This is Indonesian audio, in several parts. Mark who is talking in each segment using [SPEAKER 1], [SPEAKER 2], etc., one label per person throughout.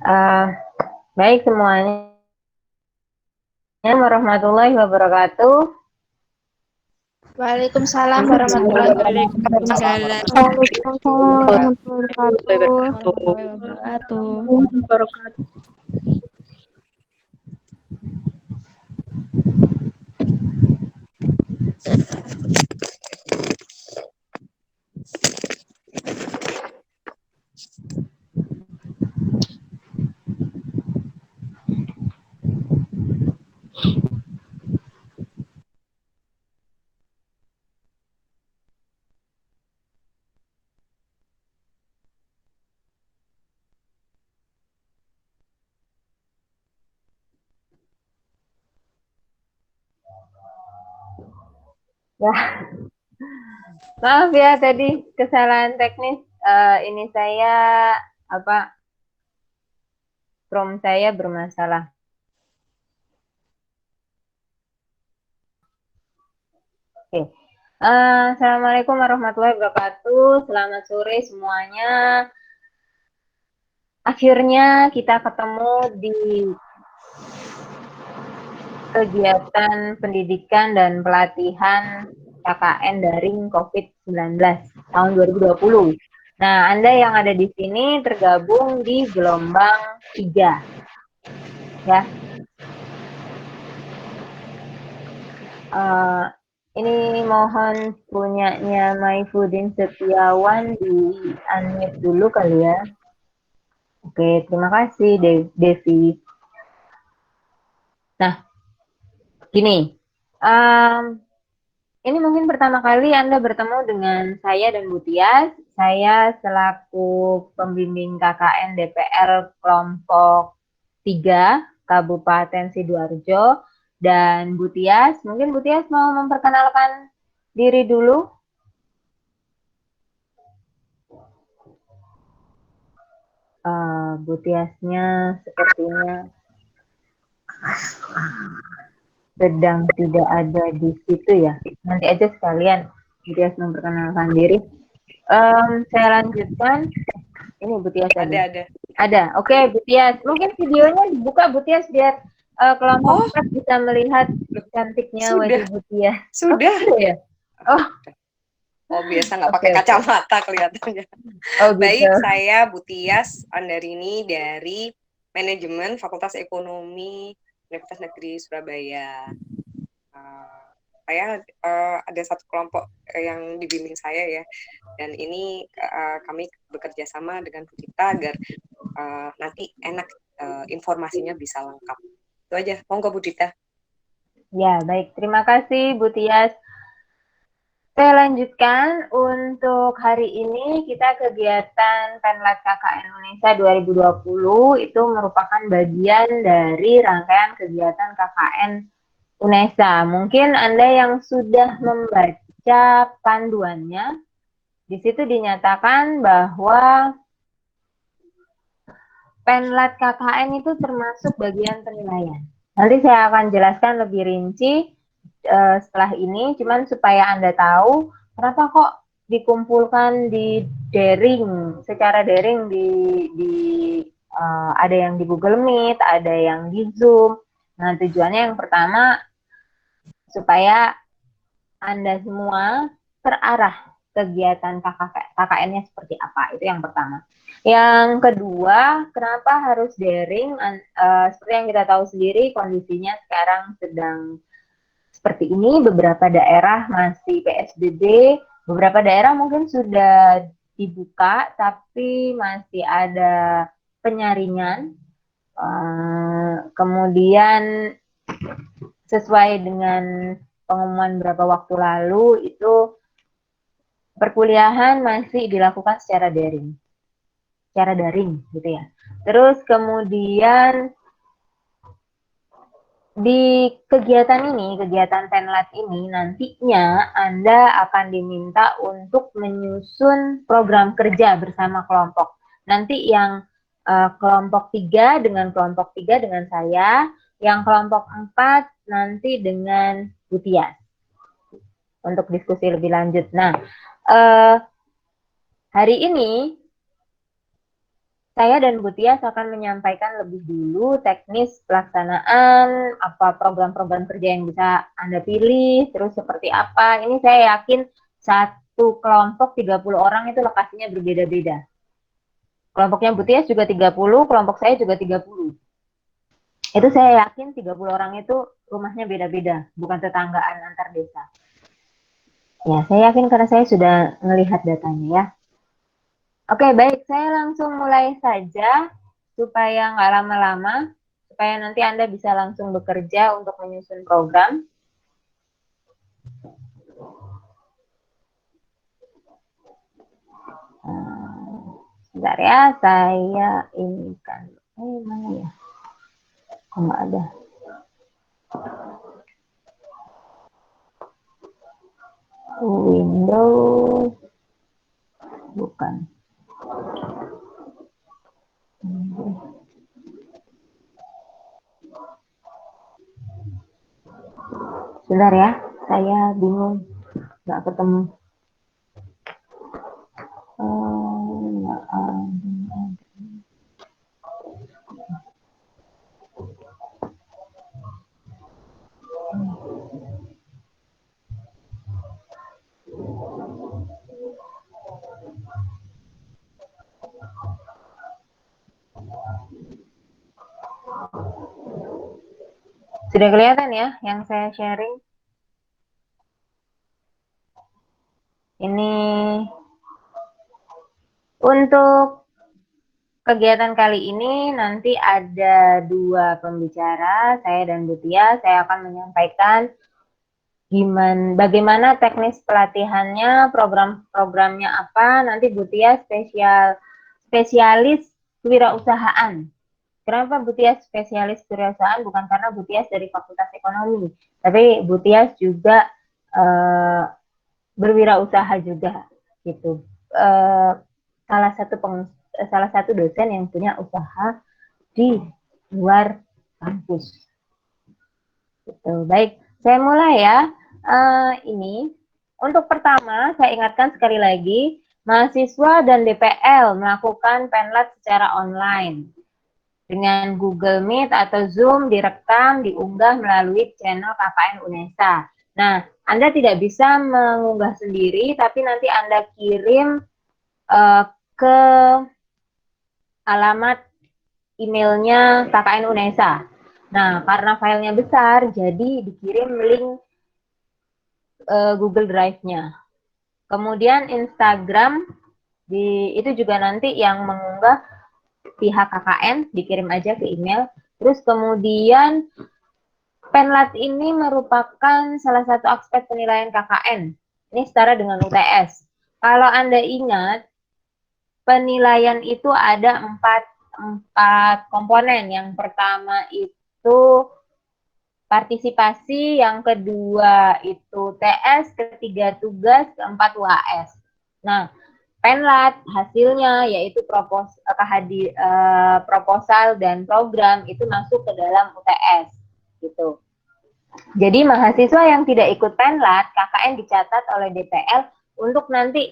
[SPEAKER 1] Eh, Baik semuanya, warahmatullahi wabarakatuh.
[SPEAKER 2] Waalaikumsalam warahmatullahi wabarakatuh.
[SPEAKER 3] Waalaikumsalam
[SPEAKER 4] Waalaikumsalam
[SPEAKER 3] warahmatullahi
[SPEAKER 4] warahmatullahi
[SPEAKER 3] wabarakatuh.
[SPEAKER 4] wabarakatuh.
[SPEAKER 1] Ya, maaf ya tadi kesalahan teknis. Ini saya prompt saya bermasalah. Oke. Assalamualaikum warahmatullahi wabarakatuh. Selamat sore semuanya. Akhirnya kita ketemu di kegiatan pendidikan dan pelatihan KKN daring COVID-19 tahun 2020. Nah, Anda yang ada di sini tergabung di gelombang 3. Ya. Ini mohon punyanya Maifuddin Setiawan di unmute dulu kali ya. Oke, terima kasih Devi. Nah, gini. Ini mungkin pertama kali Anda bertemu dengan saya dan Bu Tias. Saya selaku pembimbing KKN DPR kelompok 3 Kabupaten Sidoarjo, dan Bu Tias. Mungkin Bu Tias mau memperkenalkan diri dulu. Bu Tiasnya sepertinya sedang tidak ada di situ ya. Nanti aja sekalian Bu Tias memperkenalkan diri. Saya lanjutkan. Ini Bu Tias
[SPEAKER 2] Ada.
[SPEAKER 1] Ada. Oke, Bu Tias. Mungkin videonya dibuka Bu Tias biar kelompok 4 bisa melihat cantiknya wajah Bu Tias.
[SPEAKER 2] Sudah.
[SPEAKER 1] Ya?
[SPEAKER 2] Oh, biasa nggak pakai kacamata kelihatannya.
[SPEAKER 1] Oh, gitu.
[SPEAKER 2] Baik, saya Bu Tias Andarini dari Manajemen Fakultas Ekonomi Universitas Negeri Surabaya. Saya ada satu kelompok yang dibimbing saya ya, dan ini kami bekerja sama dengan Bu Tita agar nanti enak informasinya bisa lengkap. Itu aja, monggo Bu Tita.
[SPEAKER 1] Ya, baik. Terima kasih Bu Tias. Saya lanjutkan. Untuk hari ini kita kegiatan Penlat KKN Indonesia 2020 itu merupakan bagian dari rangkaian kegiatan KKN UNESA. Mungkin Anda yang sudah membaca panduannya, di situ dinyatakan bahwa Penlat KKN itu termasuk bagian penilaian. Nanti saya akan jelaskan lebih rinci setelah ini, cuman supaya Anda tahu kenapa kok dikumpulkan di daring, secara daring di ada yang di Google Meet, ada yang di Zoom. Nah, tujuannya yang pertama supaya Anda semua terarah kegiatan KKN-nya seperti apa, itu yang pertama. Yang kedua, kenapa harus daring? Seperti yang kita tahu sendiri, kondisinya sekarang sedang seperti ini. Beberapa daerah masih PSBB, beberapa daerah mungkin sudah dibuka, tapi masih ada penyaringan. Kemudian sesuai dengan pengumuman beberapa waktu lalu, itu perkuliahan masih dilakukan secara daring gitu ya. Terus kemudian di kegiatan ini, kegiatan Penlat ini, nantinya Anda akan diminta untuk menyusun program kerja bersama kelompok. Nanti yang kelompok 3 dengan saya, yang kelompok 4 nanti dengan Bu Tias untuk diskusi lebih lanjut. Nah, hari ini saya dan Bu Tias akan menyampaikan lebih dulu teknis pelaksanaan, apa program-program kerja yang bisa Anda pilih, terus seperti apa. Ini saya yakin satu kelompok 30 orang itu lokasinya berbeda-beda. Kelompoknya Bu Tias juga 30, kelompok saya juga 30. Itu saya yakin 30 orang itu rumahnya beda-beda, bukan tetanggaan antar desa. Ya, saya yakin karena saya sudah melihat datanya ya. Oke, baik. Saya langsung mulai saja supaya nggak lama-lama, supaya nanti Anda bisa langsung bekerja untuk menyusun program. Sebentar ya, saya ini kan. Mana ya? Kok nggak ada? Windows. Bukan. Sebentar ya, saya bingung. Nggak ketemu. Nggak ada. Sudah kelihatan ya yang saya sharing? Ini untuk kegiatan kali ini nanti ada 2 pembicara, saya dan Bu Tia. Saya akan menyampaikan bagaimana teknis pelatihannya, program-programnya apa. Nanti Bu Tia spesialis kewirausahaan. Kenapa Bu Tias spesialis kewirausahaan? Bukan karena Bu Tias dari Fakultas Ekonomi, tapi Bu Tias juga berwirausaha juga gitu. Salah satu dosen yang punya usaha di luar kampus. Gitu. Baik, saya mulai ya. Ini untuk pertama saya ingatkan sekali lagi, mahasiswa dan DPL melakukan penlat secara online dengan Google Meet atau Zoom, direkam, diunggah melalui channel KKN UNESA. Nah, Anda tidak bisa mengunggah sendiri, tapi nanti Anda kirim ke alamat emailnya KKN UNESA. Nah, karena filenya besar, jadi dikirim link Google Drive-nya. Kemudian Instagram, itu juga nanti yang mengunggah pihak KKN, dikirim aja ke email. Terus kemudian penlat ini merupakan salah satu aspek penilaian KKN. Ini setara dengan UTS. Kalau Anda ingat, penilaian itu ada empat komponen. Yang pertama itu partisipasi, yang kedua itu TS, ketiga tugas, keempat UAS. Nah, penlat hasilnya yaitu proposal dan program itu masuk ke dalam UTS gitu. Jadi mahasiswa yang tidak ikut penlat, KKN dicatat oleh DPL untuk nanti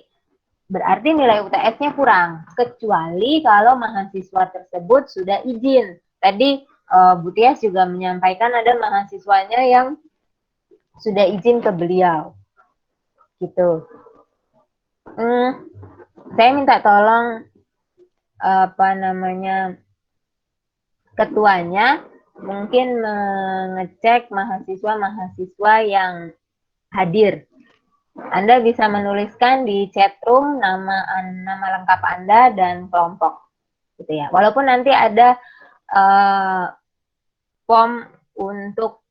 [SPEAKER 1] berarti nilai UTS-nya kurang, kecuali kalau mahasiswa tersebut sudah izin. Tadi Bu Tias juga menyampaikan ada mahasiswanya yang sudah izin ke beliau, gitu. Saya minta tolong ketuanya mungkin mengecek mahasiswa-mahasiswa yang hadir. Anda bisa menuliskan di chat room nama lengkap Anda dan kelompok, gitu ya. Walaupun nanti ada form untuk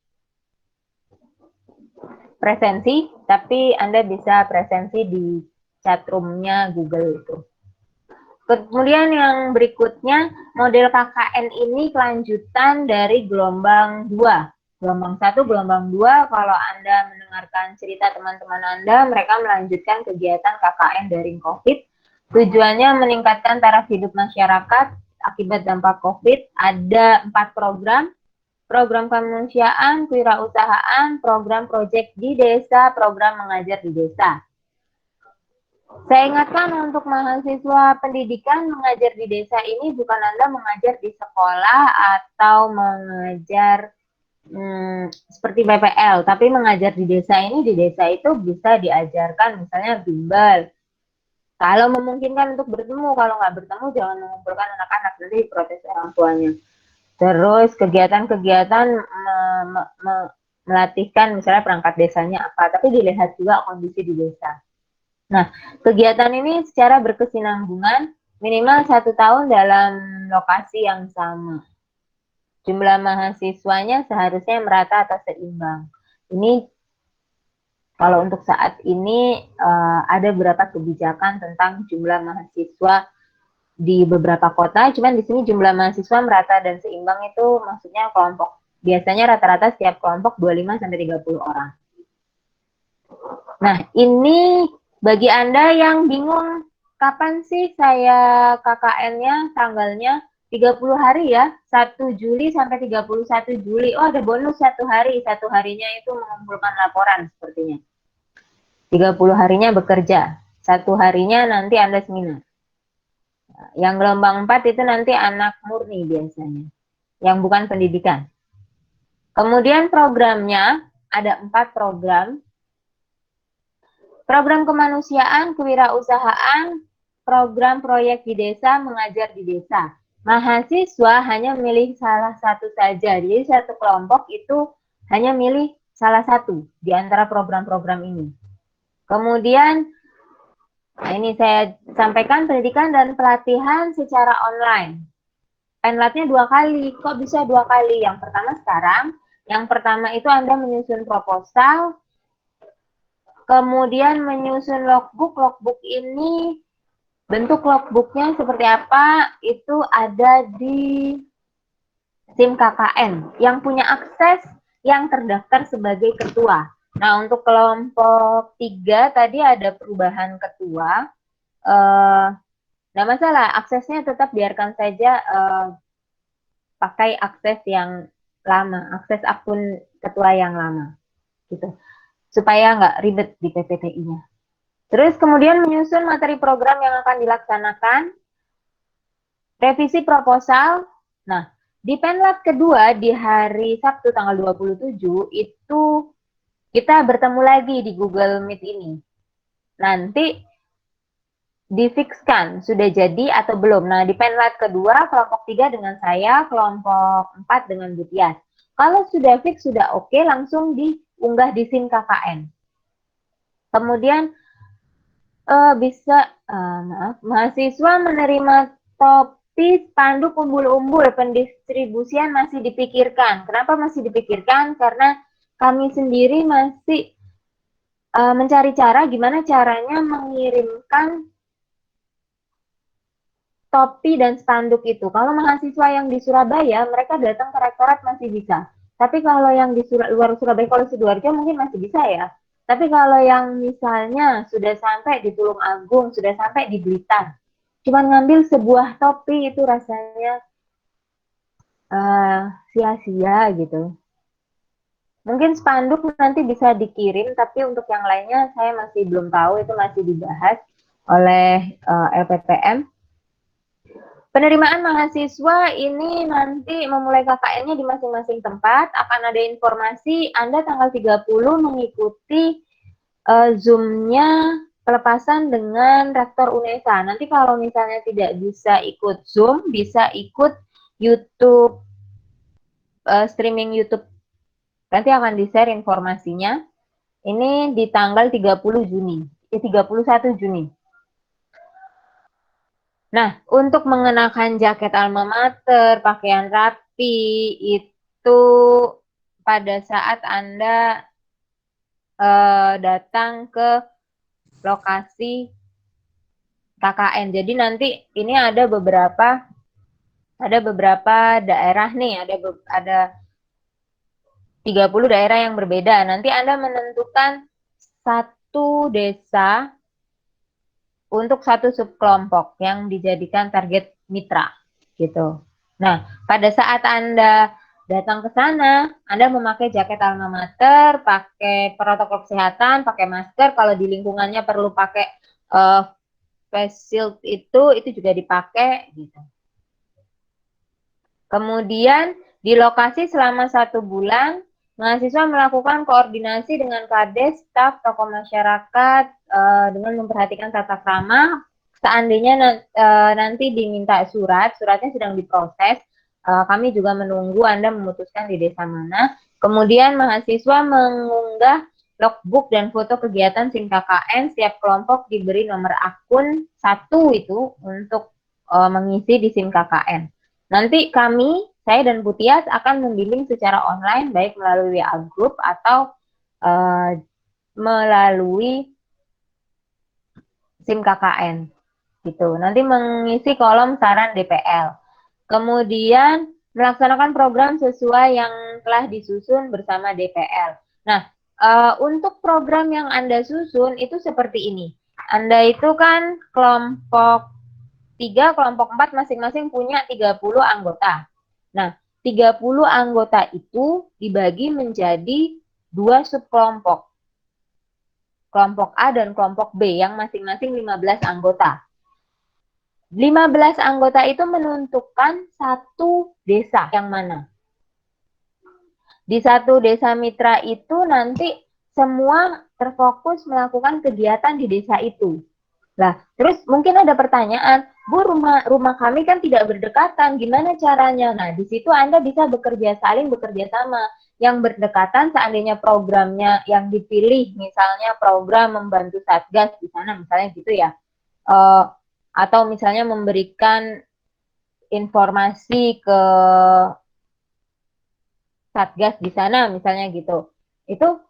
[SPEAKER 1] presensi, tapi Anda bisa presensi di chat room-nya Google itu. Kemudian yang berikutnya, model KKN ini kelanjutan dari gelombang 2. Gelombang 1, gelombang 2, kalau Anda mendengarkan cerita teman-teman Anda, mereka melanjutkan kegiatan KKN daring COVID. Tujuannya meningkatkan taraf hidup masyarakat akibat dampak COVID. Ada 4 program. Program kemanusiaan, kewirausahaan, program proyek di desa, program mengajar di desa. Saya ingatkan untuk mahasiswa pendidikan mengajar di desa ini bukan Anda mengajar di sekolah atau mengajar seperti PPL, tapi mengajar di desa ini, di desa itu bisa diajarkan misalnya bimbel. Kalau memungkinkan untuk bertemu, kalau nggak bertemu jangan mengumpulkan anak-anak, nanti protes orang tuanya. Terus kegiatan-kegiatan melatihkan misalnya perangkat desanya apa, tapi dilihat juga kondisi di desa. Nah, kegiatan ini secara berkesinambungan minimal 1 tahun dalam lokasi yang sama. Jumlah mahasiswanya seharusnya merata atau seimbang. Ini kalau untuk saat ini ada beberapa kebijakan tentang jumlah mahasiswa di beberapa kota, cuman di sini jumlah mahasiswa merata dan seimbang itu maksudnya kelompok. Biasanya rata-rata setiap kelompok 25-30 orang. Nah, ini bagi Anda yang bingung kapan sih saya KKN-nya, tanggalnya 30 hari ya, 1 Juli sampai 31 Juli. Oh, ada bonus 1 hari, 1 harinya itu mengumpulkan laporan sepertinya. 30 harinya bekerja, 1 harinya nanti Anda seminar. Yang gelombang 4 itu nanti anak murni biasanya, yang bukan pendidikan. Kemudian programnya, ada 4 program. Program kemanusiaan, kewirausahaan, program proyek di desa, mengajar di desa. Mahasiswa hanya milih salah satu saja, jadi satu kelompok itu hanya milih salah satu di antara program-program ini. Kemudian, nah ini saya sampaikan pendidikan dan pelatihan secara online. Penlatnya 2 kali, kok bisa 2 kali? Yang pertama sekarang, yang pertama itu Anda menyusun proposal, kemudian menyusun logbook. Logbook ini bentuk logbooknya seperti apa? Itu ada di SIM KKN. Yang punya akses yang terdaftar sebagai ketua. Nah, untuk kelompok 3 tadi ada perubahan ketua. Nggak masalah, aksesnya tetap biarkan saja pakai akses yang lama, akses akun ketua yang lama. Gitu. Supaya nggak ribet di PPTI-nya. Terus kemudian menyusun materi program yang akan dilaksanakan, revisi proposal. Nah, di Penlat kedua di hari Sabtu tanggal 27 itu kita bertemu lagi di Google Meet ini. Nanti difikskan sudah jadi atau belum. Nah, di Penlat kedua kelompok 3 dengan saya, kelompok 4 dengan Butias. Kalau sudah fix, sudah oke, langsung diunggah di SIM KKN. Kemudian mahasiswa menerima topi, spanduk, umbul-umbul, pendistribusian masih dipikirkan. Kenapa masih dipikirkan? Karena kami sendiri masih mencari cara gimana caranya mengirimkan topi dan spanduk itu. Kalau mahasiswa yang di Surabaya, mereka datang ke rektorat masih bisa. Tapi kalau yang di luar Surabaya, kalau Sidoarjo mungkin masih bisa ya. Tapi kalau yang misalnya sudah sampai di Tulung Agung, sudah sampai di Blitar, cuma ngambil sebuah topi itu rasanya sia-sia gitu. Mungkin spanduk nanti bisa dikirim, tapi untuk yang lainnya saya masih belum tahu, itu masih dibahas oleh LPPM. Penerimaan mahasiswa ini nanti memulai KKN-nya di masing-masing tempat, akan ada informasi Anda tanggal 30 mengikuti Zoom-nya pelepasan dengan Rektor UNESA. Nanti kalau misalnya tidak bisa ikut Zoom, bisa ikut YouTube, streaming YouTube. Nanti akan di-share informasinya. Ini di tanggal 30 Juni, 31 Juni. Nah, untuk mengenakan jaket alma mater, pakaian rapi, itu pada saat Anda datang ke lokasi KKN. Jadi nanti ini ada beberapa daerah nih, ada 30 daerah yang berbeda. Nanti Anda menentukan satu desa untuk satu subkelompok yang dijadikan target mitra gitu. Nah, pada saat Anda datang ke sana, Anda memakai jaket alma mater, pakai protokol kesehatan, pakai masker, kalau di lingkungannya perlu pakai face shield itu juga dipakai gitu. Kemudian di lokasi selama 1 bulan, mahasiswa melakukan koordinasi dengan Kades, staf, tokoh masyarakat dengan memperhatikan tata krama. Seandainya nanti diminta suratnya sedang diproses. Kami juga menunggu Anda memutuskan di desa mana. Kemudian mahasiswa mengunggah logbook dan foto kegiatan SIM KKN. Setiap kelompok diberi nomor akun 1 itu untuk mengisi di SIM KKN. Nanti saya dan Putias akan membimbing secara online, baik melalui WA Group atau melalui SIM KKN. Gitu. Nanti mengisi kolom saran DPL. Kemudian melaksanakan program sesuai yang telah disusun bersama DPL. Nah, untuk program yang Anda susun itu seperti ini. Anda itu kan kelompok 3, kelompok 4 masing-masing punya 30 anggota. Nah, 30 anggota itu dibagi menjadi 2 subkelompok. Kelompok A dan kelompok B yang masing-masing 15 anggota. 15 anggota itu menentukan 1 desa yang mana. Di 1 desa mitra itu nanti semua terfokus melakukan kegiatan di desa itu. Lah, terus mungkin ada pertanyaan, Bu, rumah kami kan tidak berdekatan, gimana caranya? Nah, di situ Anda bisa saling bekerja sama. Yang berdekatan seandainya programnya yang dipilih, misalnya program membantu Satgas di sana, misalnya gitu ya. Atau misalnya memberikan informasi ke Satgas di sana, misalnya gitu. Itu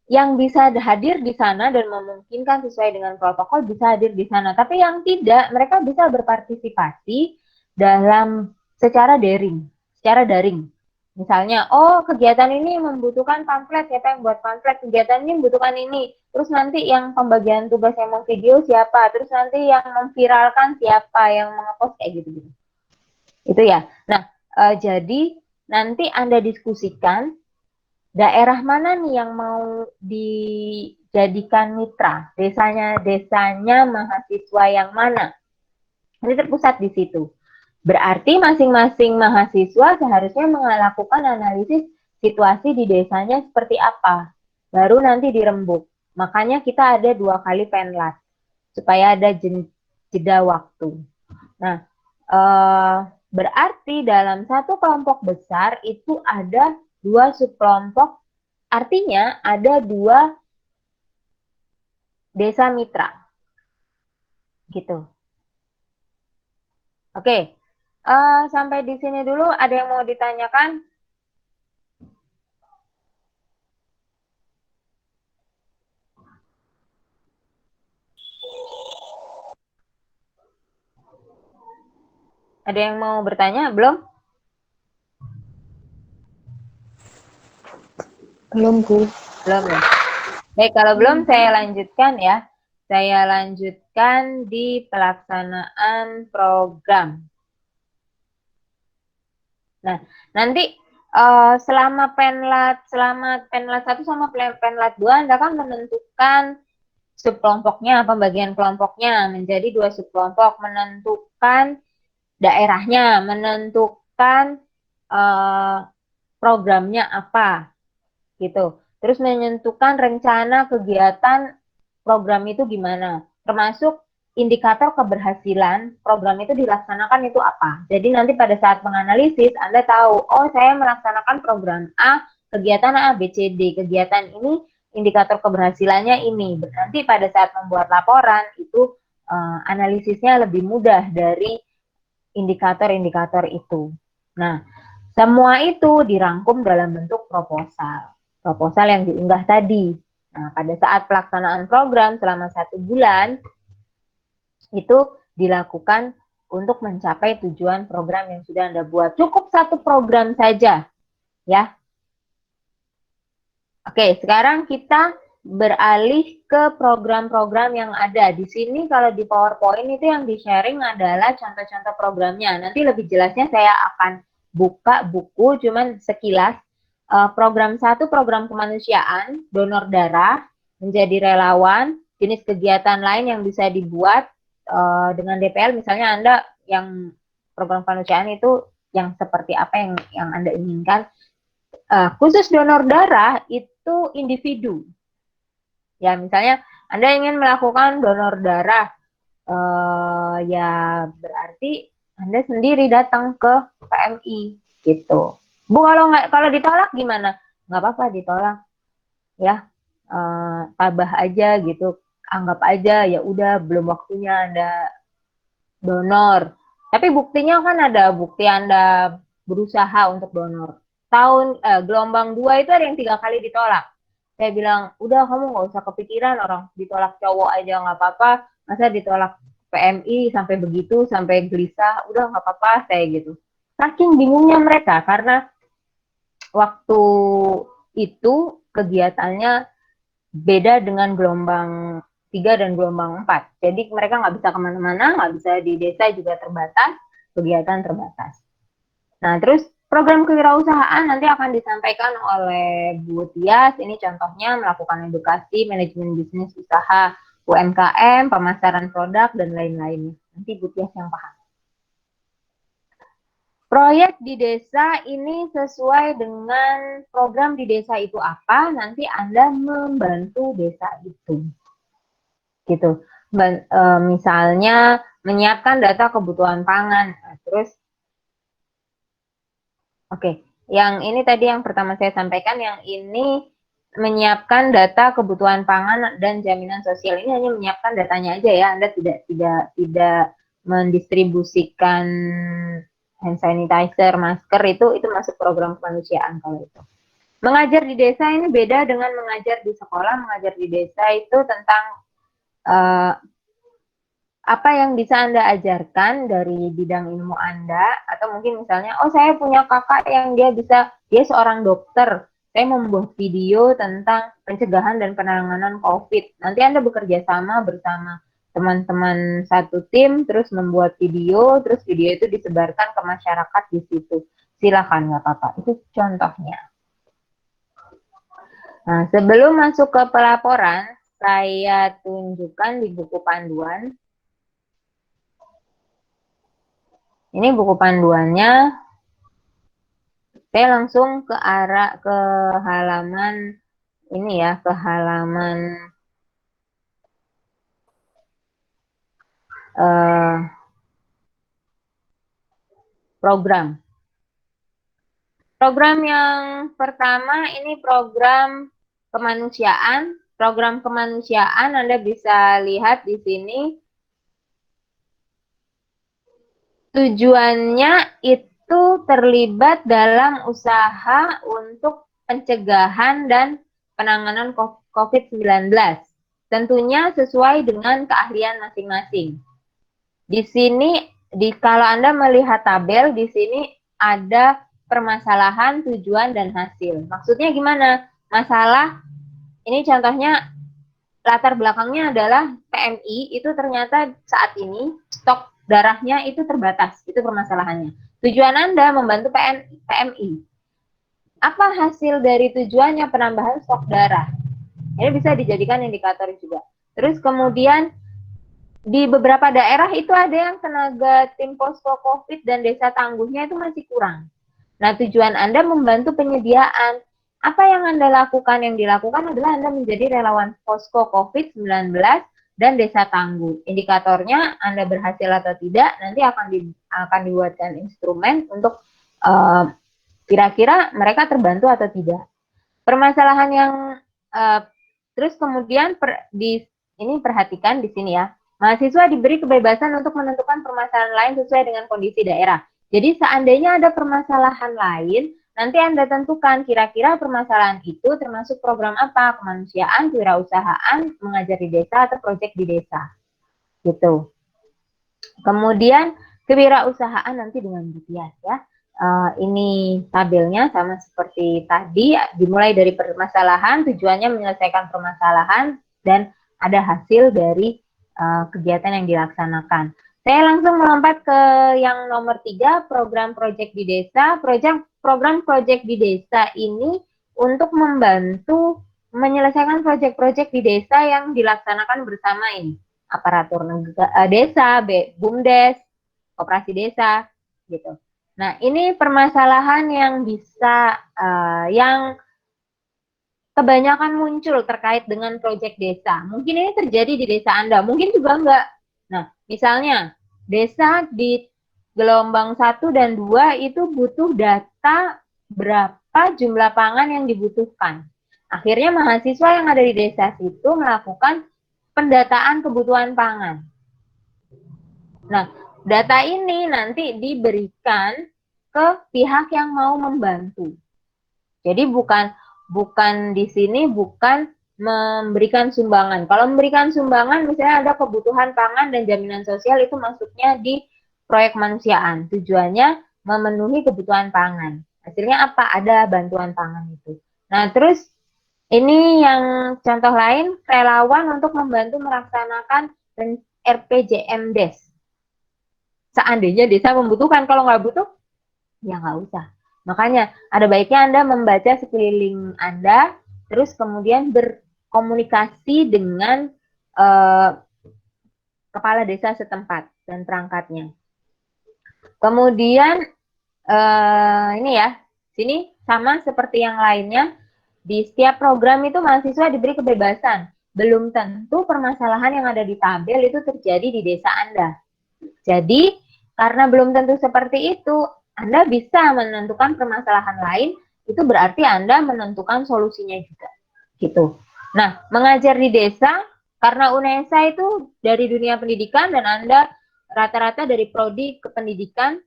[SPEAKER 1] yang bisa hadir di sana dan memungkinkan sesuai dengan protokol bisa hadir di sana. Tapi yang tidak, mereka bisa berpartisipasi secara daring. Misalnya, kegiatan ini membutuhkan pamflet, siapa yang buat pamflet, kegiatan ini membutuhkan ini. Terus nanti yang pembagian tugas yang mau video siapa, terus nanti yang memviralkan siapa, yang mengepost kayak gitu-gitu. Itu ya. Nah, jadi nanti Anda diskusikan daerah mana nih yang mau dijadikan mitra, desanya mahasiswa yang mana. Ini terpusat di situ. Berarti masing-masing mahasiswa seharusnya melakukan analisis situasi di desanya seperti apa. Baru nanti dirembuk. Makanya kita ada 2 kali penlat. Supaya ada jeda waktu. Nah, berarti dalam 1 kelompok besar itu ada 2 subkelompok. Artinya ada 2 desa mitra. Gitu. Oke. Sampai di sini dulu, ada yang mau ditanyakan? Ada yang mau bertanya? Belum?
[SPEAKER 4] Belum, Bu.
[SPEAKER 1] Belum ya? Baik, kalau belum saya lanjutkan ya. Saya lanjutkan di pelaksanaan program. Nah, nanti selama penlat 1 sama penlat 2 Anda kan menentukan subkelompoknya, pembagian kelompoknya menjadi 2 subkelompok, menentukan daerahnya, menentukan programnya apa, gitu. Terus menentukan rencana kegiatan program itu gimana, termasuk indikator keberhasilan program itu dilaksanakan itu apa. Jadi nanti pada saat menganalisis Anda tahu, saya melaksanakan program A, kegiatan A, B, C, D. Kegiatan ini indikator keberhasilannya ini. Nanti pada saat membuat laporan itu analisisnya lebih mudah dari indikator-indikator itu. Nah, semua itu dirangkum dalam bentuk proposal. Proposal yang diunggah tadi. Nah, pada saat pelaksanaan program selama 1 bulan, itu dilakukan untuk mencapai tujuan program yang sudah Anda buat. Cukup 1 program saja, ya. Oke, sekarang kita beralih ke program-program yang ada. Di sini kalau di PowerPoint itu yang di-sharing adalah contoh-contoh programnya. Nanti lebih jelasnya saya akan buka buku, cuman sekilas. Program 1, program kemanusiaan, donor darah, menjadi relawan, jenis kegiatan lain yang bisa dibuat dengan DPL, misalnya Anda yang program kemanusiaan itu yang seperti apa yang Anda inginkan. Khusus donor darah itu individu. Ya, misalnya Anda ingin melakukan donor darah, ya berarti Anda sendiri datang ke PMI gitu. Bu, kalau ditolak gimana? Nggak apa-apa ditolak, ya tabah aja gitu, anggap aja ya udah belum waktunya Anda donor. Tapi buktinya kan ada bukti Anda berusaha untuk donor. Gelombang 2 itu ada yang 3 kali ditolak. Saya bilang, udah kamu nggak usah kepikiran, orang ditolak cowok aja nggak apa-apa, masa ditolak PMI sampai begitu, sampai gelisah, udah nggak apa-apa, saya gitu. Saking bingungnya mereka, karena waktu itu kegiatannya beda dengan gelombang 3 dan gelombang 4. Jadi mereka nggak bisa kemana-mana, nggak bisa di desa juga terbatas, kegiatan terbatas. Nah, terus program kewirausahaan nanti akan disampaikan oleh Bu Tias. Ini contohnya melakukan edukasi, manajemen bisnis usaha, UMKM, pemasaran produk, dan lain-lainnya. Nanti Bu Tias yang paham. Proyek di desa ini sesuai dengan program di desa itu apa, nanti Anda membantu desa itu. Gitu. Misalnya menyiapkan data kebutuhan pangan. Nah, terus yang ini tadi yang pertama saya sampaikan, yang ini menyiapkan data kebutuhan pangan dan jaminan sosial. Ini hanya menyiapkan datanya aja ya, Anda tidak mendistribusikan hand sanitizer, masker, itu masuk program kemanusiaan kalau itu. Mengajar di desa ini beda dengan mengajar di sekolah. Mengajar di desa itu tentang apa yang bisa Anda ajarkan dari bidang ilmu Anda, atau mungkin misalnya, saya punya kakak yang dia seorang dokter, saya membuat video tentang pencegahan dan penanganan COVID. Nanti Anda bekerja sama bersama teman-teman satu tim, terus membuat video, terus video itu disebarkan ke masyarakat di situ. Silakan, nggak apa-apa. Itu contohnya. Nah, sebelum masuk ke pelaporan, saya tunjukkan di buku panduan. Ini buku panduannya. Saya langsung ke halaman ini ya, ke halaman program. Program yang pertama ini program kemanusiaan. Program kemanusiaan Anda bisa lihat di sini. Tujuannya itu terlibat dalam usaha untuk pencegahan dan penanganan COVID-19. Tentunya sesuai dengan keahlian masing-masing. Di sini, kalau Anda melihat tabel, di sini ada permasalahan, tujuan, dan hasil. Maksudnya gimana? Masalah, ini contohnya latar belakangnya adalah PMI, itu ternyata saat ini stok darahnya itu terbatas, itu permasalahannya. Tujuan Anda membantu PMI. Apa hasil dari tujuannya penambahan stok darah? Ini bisa dijadikan indikator juga. Terus kemudian di beberapa daerah itu ada yang tenaga tim posko COVID dan desa tangguhnya itu masih kurang. Nah, tujuan Anda membantu penyediaan. Apa yang Anda lakukan? Yang dilakukan adalah Anda menjadi relawan posko COVID-19 dan desa tangguh. Indikatornya Anda berhasil atau tidak, nanti akan dibuatkan instrumen untuk kira-kira mereka terbantu atau tidak. Permasalahan yang terus kemudian ini perhatikan di sini ya. Mahasiswa diberi kebebasan untuk menentukan permasalahan lain sesuai dengan kondisi daerah. Jadi seandainya ada permasalahan lain, nanti Anda tentukan kira-kira permasalahan itu termasuk program apa, kemanusiaan, kewirausahaan, mengajar di desa, atau proyek di desa. Gitu. Kemudian kewirausahaan nanti dengan Butias ya. Ini tabelnya sama seperti tadi, dimulai dari permasalahan, tujuannya menyelesaikan permasalahan, dan ada hasil dari kegiatan yang dilaksanakan. Saya langsung melompat ke yang nomor 3, program proyek di desa. Program proyek di desa ini untuk membantu menyelesaikan proyek-proyek di desa yang dilaksanakan bersama ini. Aparatur desa, BUMDes, koperasi desa, gitu. Nah, ini permasalahan yang bisa, yang kebanyakan muncul terkait dengan proyek desa. Mungkin ini terjadi di desa Anda, mungkin juga enggak. Nah, misalnya, desa di gelombang 1 dan 2 itu butuh data berapa jumlah pangan yang dibutuhkan. Akhirnya mahasiswa yang ada di desa situ melakukan pendataan kebutuhan pangan. Nah, data ini nanti diberikan ke pihak yang mau membantu. Jadi bukan di sini bukan memberikan sumbangan. Kalau memberikan sumbangan, misalnya ada kebutuhan pangan dan jaminan sosial, itu masuknya di proyek kemanusiaan. Tujuannya memenuhi kebutuhan pangan. Hasilnya apa? Ada bantuan pangan itu. Nah, terus ini yang contoh lain, relawan untuk membantu melaksanakan RPJMDes. Seandainya desa membutuhkan, kalau nggak butuh, ya nggak usah. Makanya ada baiknya Anda membaca sekeliling Anda, terus kemudian berkomunikasi dengan kepala desa setempat dan perangkatnya. Kemudian ini ya, sini sama seperti yang lainnya, di setiap program itu mahasiswa diberi kebebasan. Belum tentu permasalahan yang ada di tabel itu terjadi di desa Anda. Jadi, karena belum tentu seperti itu, Anda bisa menentukan permasalahan lain, itu berarti Anda menentukan solusinya juga. Gitu. Nah, mengajar di desa, karena UNESA itu dari dunia pendidikan, dan Anda rata-rata dari prodi kependidikan,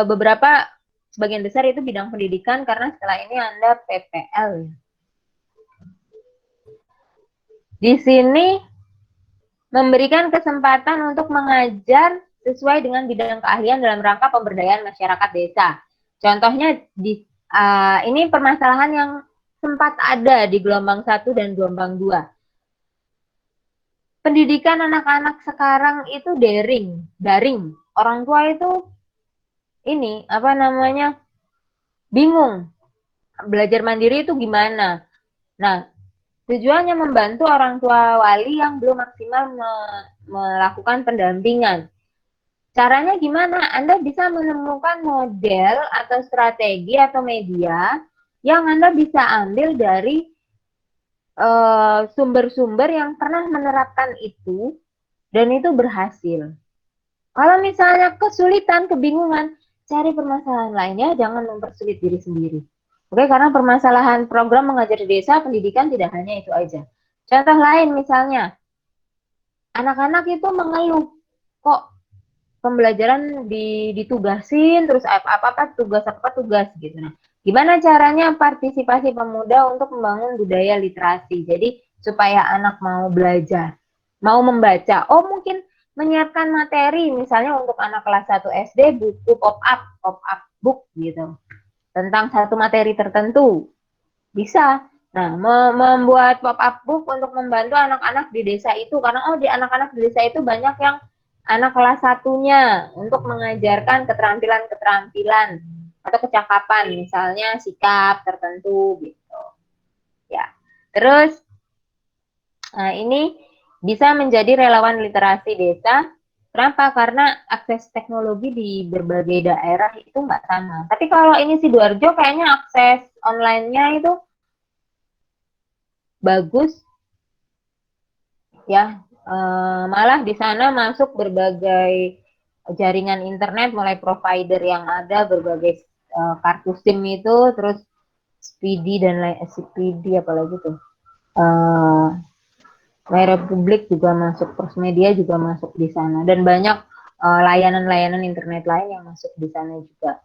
[SPEAKER 1] beberapa sebagian besar itu bidang pendidikan, karena setelah ini Anda PPL. Di sini memberikan kesempatan untuk mengajar sesuai dengan bidang keahlian dalam rangka pemberdayaan masyarakat desa. Contohnya ini permasalahan yang sempat ada di gelombang 1 dan gelombang 2. Pendidikan anak-anak sekarang itu daring. Orang tua itu bingung. Belajar mandiri itu gimana? Nah, tujuannya membantu orang tua wali yang belum maksimal melakukan pendampingan. Caranya gimana? Anda bisa menemukan model atau strategi atau media yang Anda bisa ambil dari sumber-sumber yang pernah menerapkan itu, dan itu berhasil. Kalau misalnya kesulitan, kebingungan, cari permasalahan lainnya, jangan mempersulit diri sendiri. Oke, karena permasalahan program mengajar di desa, pendidikan tidak hanya itu aja. Contoh lain misalnya, anak-anak itu mengeluh, kok pembelajaran ditugasin, terus apa tugas gitu. Nah, gimana caranya partisipasi pemuda untuk membangun budaya literasi? Jadi supaya anak mau belajar, mau membaca. Oh, mungkin menyiapkan materi, misalnya untuk anak kelas 1 SD, buku pop-up book gitu, tentang satu materi tertentu. Bisa. Nah, membuat pop-up book untuk membantu anak-anak di desa itu, karena di anak-anak di desa itu banyak yang anak kelas 1-nya, untuk mengajarkan keterampilan atau kecakapan, misalnya sikap tertentu gitu. Ya. Terus ini bisa menjadi relawan literasi desa. Kenapa? Karena akses teknologi di berbagai daerah itu nggak sama. Tapi kalau ini Sidoarjo kayaknya akses online-nya itu bagus. Ya, malah di sana masuk berbagai jaringan internet, mulai provider yang ada, berbagai kartu SIM itu, terus Speedy dan lain, Speedy apalagi tuh, My Republik juga masuk, Persmedia juga masuk di sana, dan banyak layanan-layanan internet lain yang masuk di sana juga.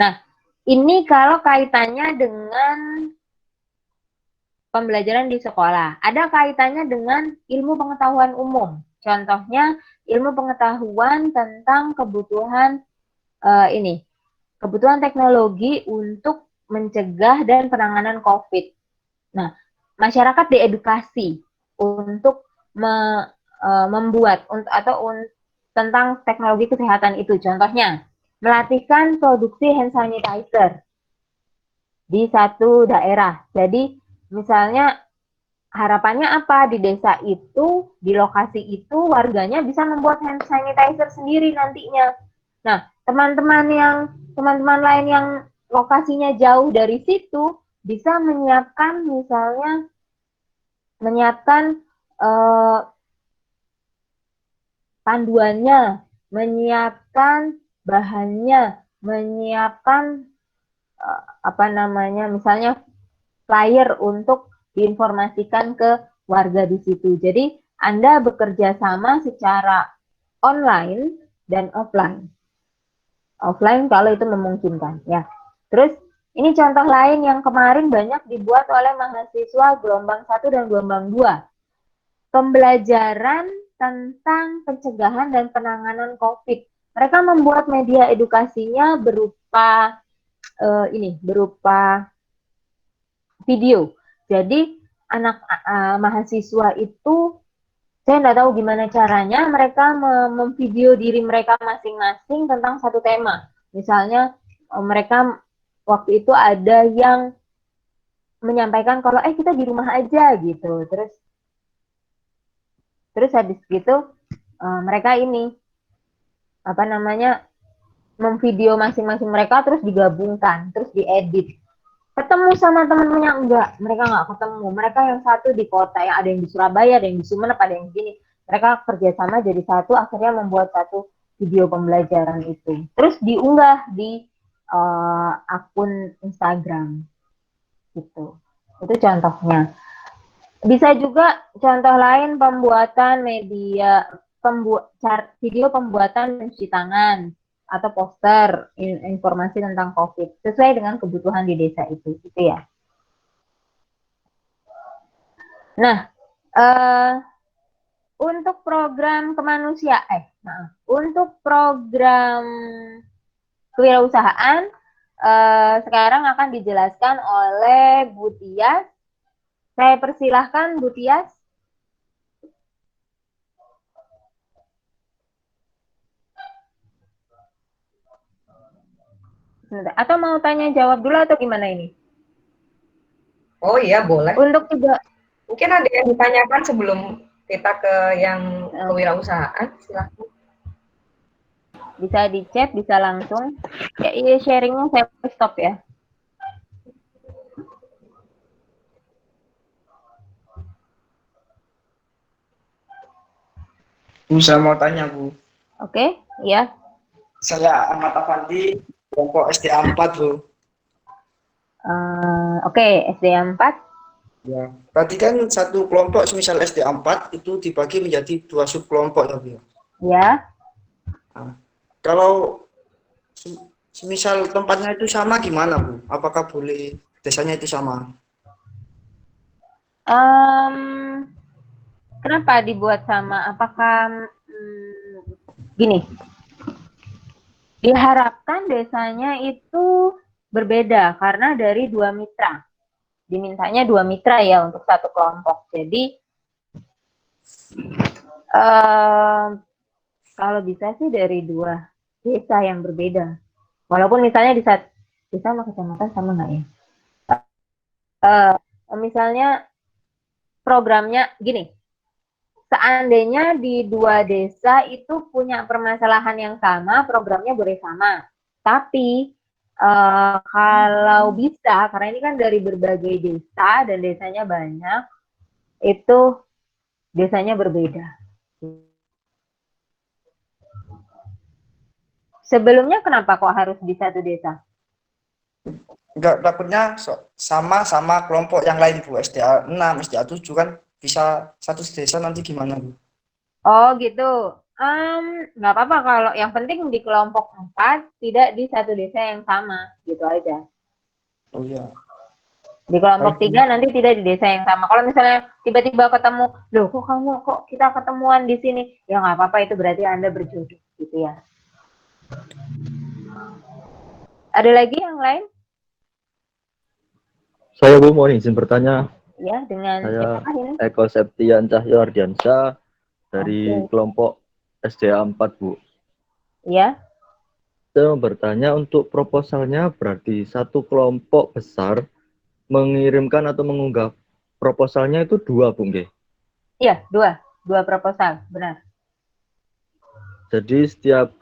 [SPEAKER 1] Nah, ini kalau kaitannya dengan pembelajaran di sekolah, ada kaitannya dengan ilmu pengetahuan umum. Contohnya ilmu pengetahuan tentang kebutuhan kebutuhan teknologi untuk mencegah dan penanganan COVID. Nah, masyarakat diedukasi untuk membuat tentang teknologi kesehatan itu. Contohnya, melatihkan produksi hand sanitizer di satu daerah. Jadi misalnya harapannya apa di desa itu, di lokasi itu warganya bisa membuat hand sanitizer sendiri nantinya. Nah, teman-teman lain yang lokasinya jauh dari situ bisa menyiapkan misalnya eh, panduannya, menyiapkan bahannya, menyiapkan apa namanya, misalnya flyer untuk diinformasikan ke warga di situ. Jadi Anda bekerja sama secara online dan offline. Offline kalau itu memungkinkan, ya. Terus ini contoh lain yang kemarin banyak dibuat oleh mahasiswa gelombang 1 dan gelombang 2. Pembelajaran tentang pencegahan dan penanganan COVID. Mereka membuat media edukasinya berupa berupa video. Jadi anak mahasiswa itu saya nggak tahu gimana caranya mereka memvideo diri mereka masing-masing tentang satu tema. Misalnya mereka waktu itu ada yang menyampaikan kalau kita di rumah aja gitu. Terus habis gitu mereka ini apa namanya memvideo masing-masing mereka terus digabungkan, terus diedit. Ketemu sama teman-temannya enggak, mereka enggak ketemu. Mereka yang satu di kota, yang ada yang di Surabaya, ada yang di Sumeneb, ada yang di sini. Mereka kerjasama jadi satu, akhirnya membuat satu video pembelajaran itu. Terus diunggah di akun Instagram gitu. Itu contohnya. Bisa juga contoh lain pembuatan media video pembuatan mencuci tangan atau poster informasi tentang COVID sesuai dengan kebutuhan di desa itu, gitu ya. Nah, untuk program untuk program kewirausahaan sekarang akan dijelaskan oleh Bu Tias. Saya persilahkan Bu Tias. Atau mau tanya jawab dulu atau gimana ini?
[SPEAKER 2] Oh iya, boleh.
[SPEAKER 1] Untuk juga
[SPEAKER 2] mungkin ada yang ditanyakan sebelum kita ke yang kewirausahaan, silahkan.
[SPEAKER 1] Bisa di chat, bisa langsung. Ya, ini sharingnya saya stop ya.
[SPEAKER 3] Bu, saya mau tanya, Bu.
[SPEAKER 1] Oke, ya.
[SPEAKER 3] Saya Ahmad Afandi, kelompok SDA 4, Bu.
[SPEAKER 1] Oke, SDA 4.
[SPEAKER 3] Ya. Tadi kan satu kelompok, misal SDA 4, itu dibagi menjadi 2 subkelompok, ya, Bu.
[SPEAKER 1] Ya.
[SPEAKER 3] Nah, kalau misal tempatnya itu sama, gimana, Bu? Apakah boleh desanya itu sama?
[SPEAKER 1] Kenapa dibuat sama? Apakah gini? Diharapkan desanya itu berbeda karena dari 2 mitra. Dimintanya 2 mitra ya untuk satu kelompok. Jadi kalau bisa sih dari 2 desa yang berbeda. Walaupun misalnya di saat desa sama kecamatan sama nggak ya? Misalnya programnya gini, seandainya di 2 desa itu punya permasalahan yang sama, programnya boleh sama. Tapi kalau bisa, karena ini kan dari berbagai desa dan desanya banyak, itu desanya berbeda. Sebelumnya kenapa kok harus di satu desa?
[SPEAKER 3] Enggak, takutnya sama kelompok yang lain, Bu. SDA 6, SDA 7 kan bisa satu desa, nanti gimana, Bu?
[SPEAKER 1] Oh gitu. Nggak apa-apa kalau yang penting di kelompok 4 tidak di satu desa yang sama, gitu aja.
[SPEAKER 3] Oh iya.
[SPEAKER 1] Di kelompok 3 nanti tidak di desa yang sama. Kalau misalnya tiba-tiba ketemu, loh kok kita ketemuan di sini? Ya nggak apa-apa, itu berarti Anda berjodoh, gitu ya. Ada lagi yang lain?
[SPEAKER 5] Saya, Bu, mau izin bertanya.
[SPEAKER 1] Ya, dengan
[SPEAKER 5] Saya
[SPEAKER 1] siapa ini?
[SPEAKER 5] Eko Septian Cahyo Ardiansyah dari kelompok SDA 4, Bu.
[SPEAKER 1] Ya.
[SPEAKER 5] Saya mau bertanya, untuk proposalnya berarti satu kelompok besar mengirimkan atau mengunggah proposalnya itu 2, Bu nggih.
[SPEAKER 1] Iya, dua proposal, benar.
[SPEAKER 5] Jadi setiap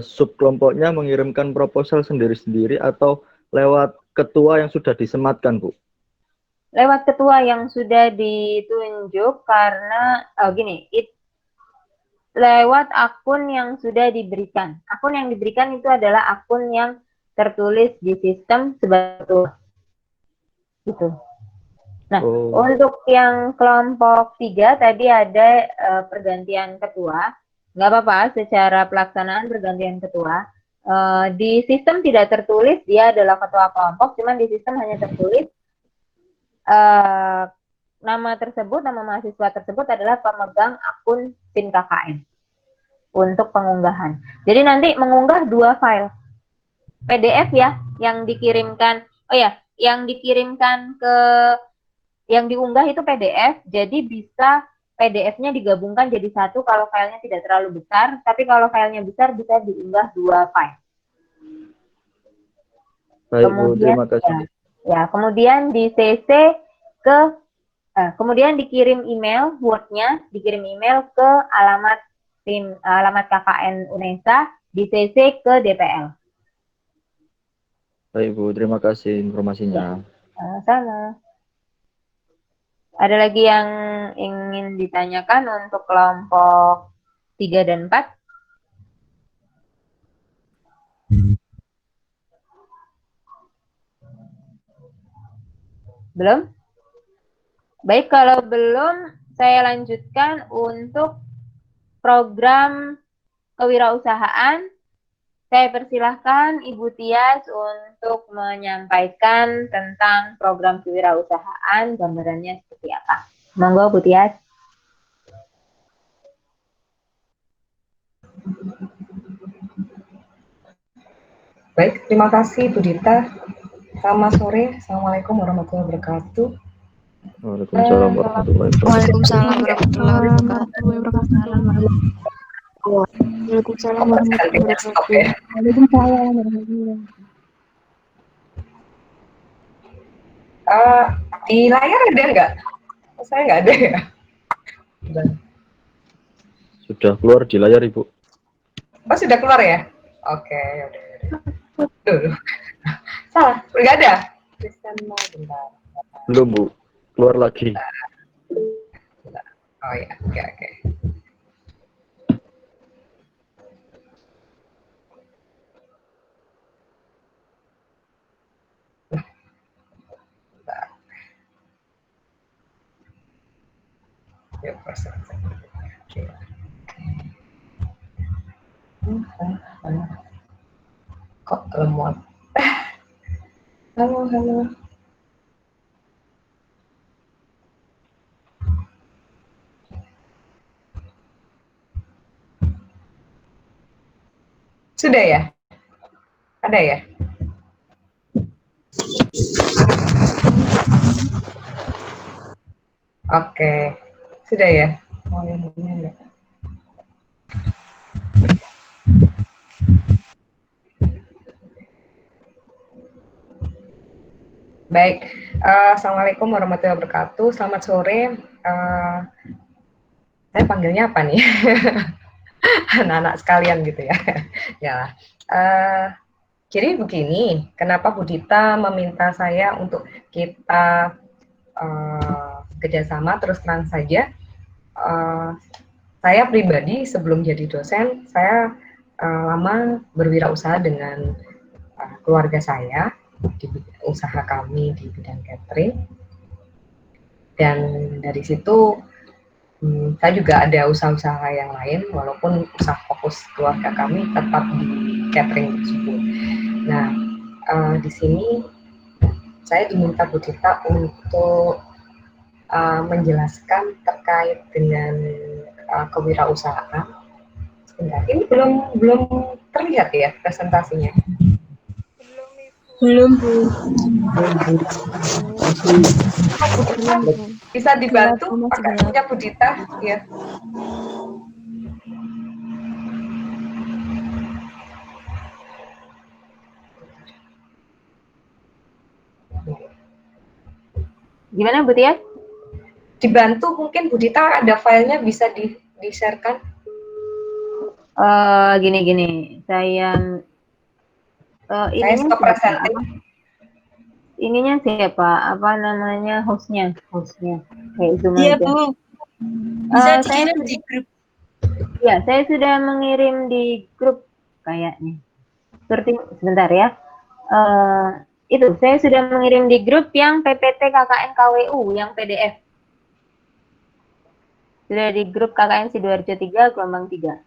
[SPEAKER 5] sub kelompoknya mengirimkan proposal sendiri-sendiri atau lewat ketua yang sudah disematkan, Bu?
[SPEAKER 1] Lewat ketua yang sudah ditunjuk karena lewat akun yang sudah diberikan. Akun yang diberikan itu adalah akun yang tertulis di sistem sebagai ketua. Gitu. Nah, untuk yang kelompok 3 tadi ada pergantian ketua. Nggak apa-apa, secara pelaksanaan pergantian ketua. Di sistem tidak tertulis dia adalah ketua kelompok, cuman di sistem hanya tertulis nama mahasiswa tersebut adalah pemegang akun PIN KKN untuk pengunggahan. Jadi nanti mengunggah 2 file PDF ya, yang dikirimkan. Yang diunggah itu PDF, jadi bisa PDF-nya digabungkan jadi satu kalau filenya tidak terlalu besar, tapi kalau filenya besar bisa diunggah 2 file.
[SPEAKER 5] Baik, Bu, terima kasih.
[SPEAKER 1] Kemudian di CC kemudian dikirim email, Word-nya dikirim email ke alamat KKN UNESA, di CC ke DPL.
[SPEAKER 5] Baik, Bu, terima kasih informasinya.
[SPEAKER 1] Sama. Ada lagi yang ingin ditanyakan untuk kelompok 3 dan 4? Belum? Baik, kalau belum, saya lanjutkan untuk program kewirausahaan. Saya persilahkan Ibu Tias untuk menyampaikan tentang program kewirausahaan, gambarannya seperti apa. Monggo, Bu Tias.
[SPEAKER 2] Baik, terima kasih Bu Dita. Selamat sore, Assalamualaikum warahmatullahi wabarakatuh.
[SPEAKER 5] Waalaikumsalam warahmatullahi wabarakatuh.
[SPEAKER 4] Waalaikumsalam warahmatullahi wabarakatuh. Waalaikumsalam warahmatullahi wabarakatuh. Waalaikumsalam warahmatullahi wabarakatuh.
[SPEAKER 2] Di layar ada nggak? Saya nggak ada ya.
[SPEAKER 5] Sudah keluar di layar, Ibu.
[SPEAKER 2] Oh, sudah keluar ya? Oke, udah. Salah, nggak ada.
[SPEAKER 5] Belum, Bu. Keluar lagi.
[SPEAKER 2] Oh ya, oke. Ya, kok lemot? Halo. Sudah ya? Ada ya? Oke. Sudah ya? Oh, yang ini enggak. Baik, Assalamualaikum warahmatullahi wabarakatuh. Selamat sore. Saya panggilnya apa nih? Anak-anak sekalian gitu ya. Ya. Jadi begini, kenapa Bu Dita meminta saya untuk kita kerjasama terus terang saja. Saya pribadi sebelum jadi dosen, saya lama berwirausaha dengan keluarga saya di usaha kami di bidang catering, dan dari situ saya juga ada usaha-usaha yang lain, walaupun usaha fokus keluarga kami tetap di catering tersebut. Nah, di sini saya diminta Bu Dita untuk menjelaskan terkait dengan kewirausahaan. Sebentar, ini belum terlihat ya presentasinya.
[SPEAKER 4] Belum, Bu.
[SPEAKER 2] Bisa dibantu pakai punya Bu Dita ya.
[SPEAKER 1] Gimana Bu Tias?
[SPEAKER 2] dibantu mungkin Bu Dita ada filenya bisa di-sharekan.
[SPEAKER 1] Gini, saya
[SPEAKER 2] Saya
[SPEAKER 1] ininya
[SPEAKER 2] stop
[SPEAKER 1] siapa?
[SPEAKER 2] presenting.
[SPEAKER 1] Ininya siapa? Apa namanya hostnya? Kayak Zoom
[SPEAKER 4] Iya,
[SPEAKER 1] aja.
[SPEAKER 4] Bu. Bisa
[SPEAKER 1] Saya
[SPEAKER 4] dikirim di grup.
[SPEAKER 1] Ya, saya sudah mengirim di grup kayaknya. Sebentar ya. Itu saya sudah mengirim di grup yang PPT KKN KWU yang PDF. Sudah di grup KKN Sidoarjo 3 gelombang 3.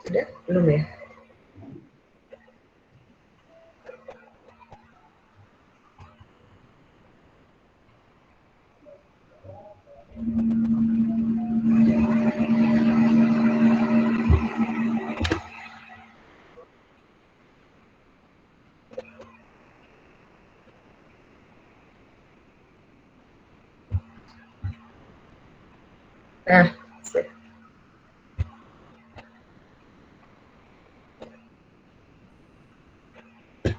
[SPEAKER 2] Sudah? Belum ya? Nah,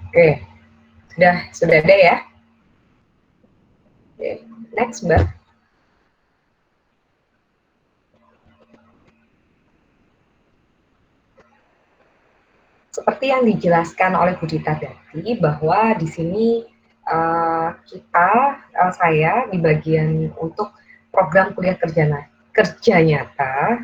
[SPEAKER 2] oke, sudah ada ya. Oke, next Mbak. Seperti yang dijelaskan oleh Bu Dita tadi, bahwa di sini saya di bagian untuk program kuliah kerja nyata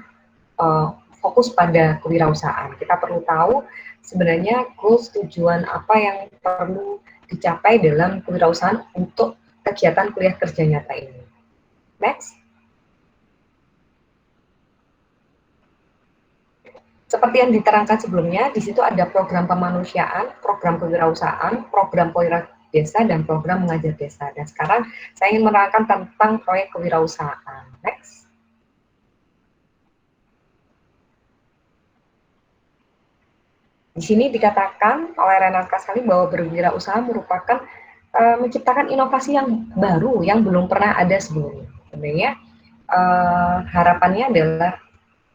[SPEAKER 2] fokus pada kewirausahaan. Kita perlu tahu sebenarnya goals, tujuan apa yang perlu dicapai dalam kewirausahaan untuk kegiatan kuliah kerja nyata ini. Next. Seperti yang diterangkan sebelumnya, di situ ada program kemanusiaan, program kewirausahaan, program Poira Desa, dan program mengajar desa. Dan sekarang saya ingin menerangkan tentang proyek kewirausahaan. Next. Di sini dikatakan oleh Renat Kasali bahwa berwirausaha merupakan menciptakan inovasi yang baru, yang belum pernah ada sebelumnya. Sebenarnya harapannya adalah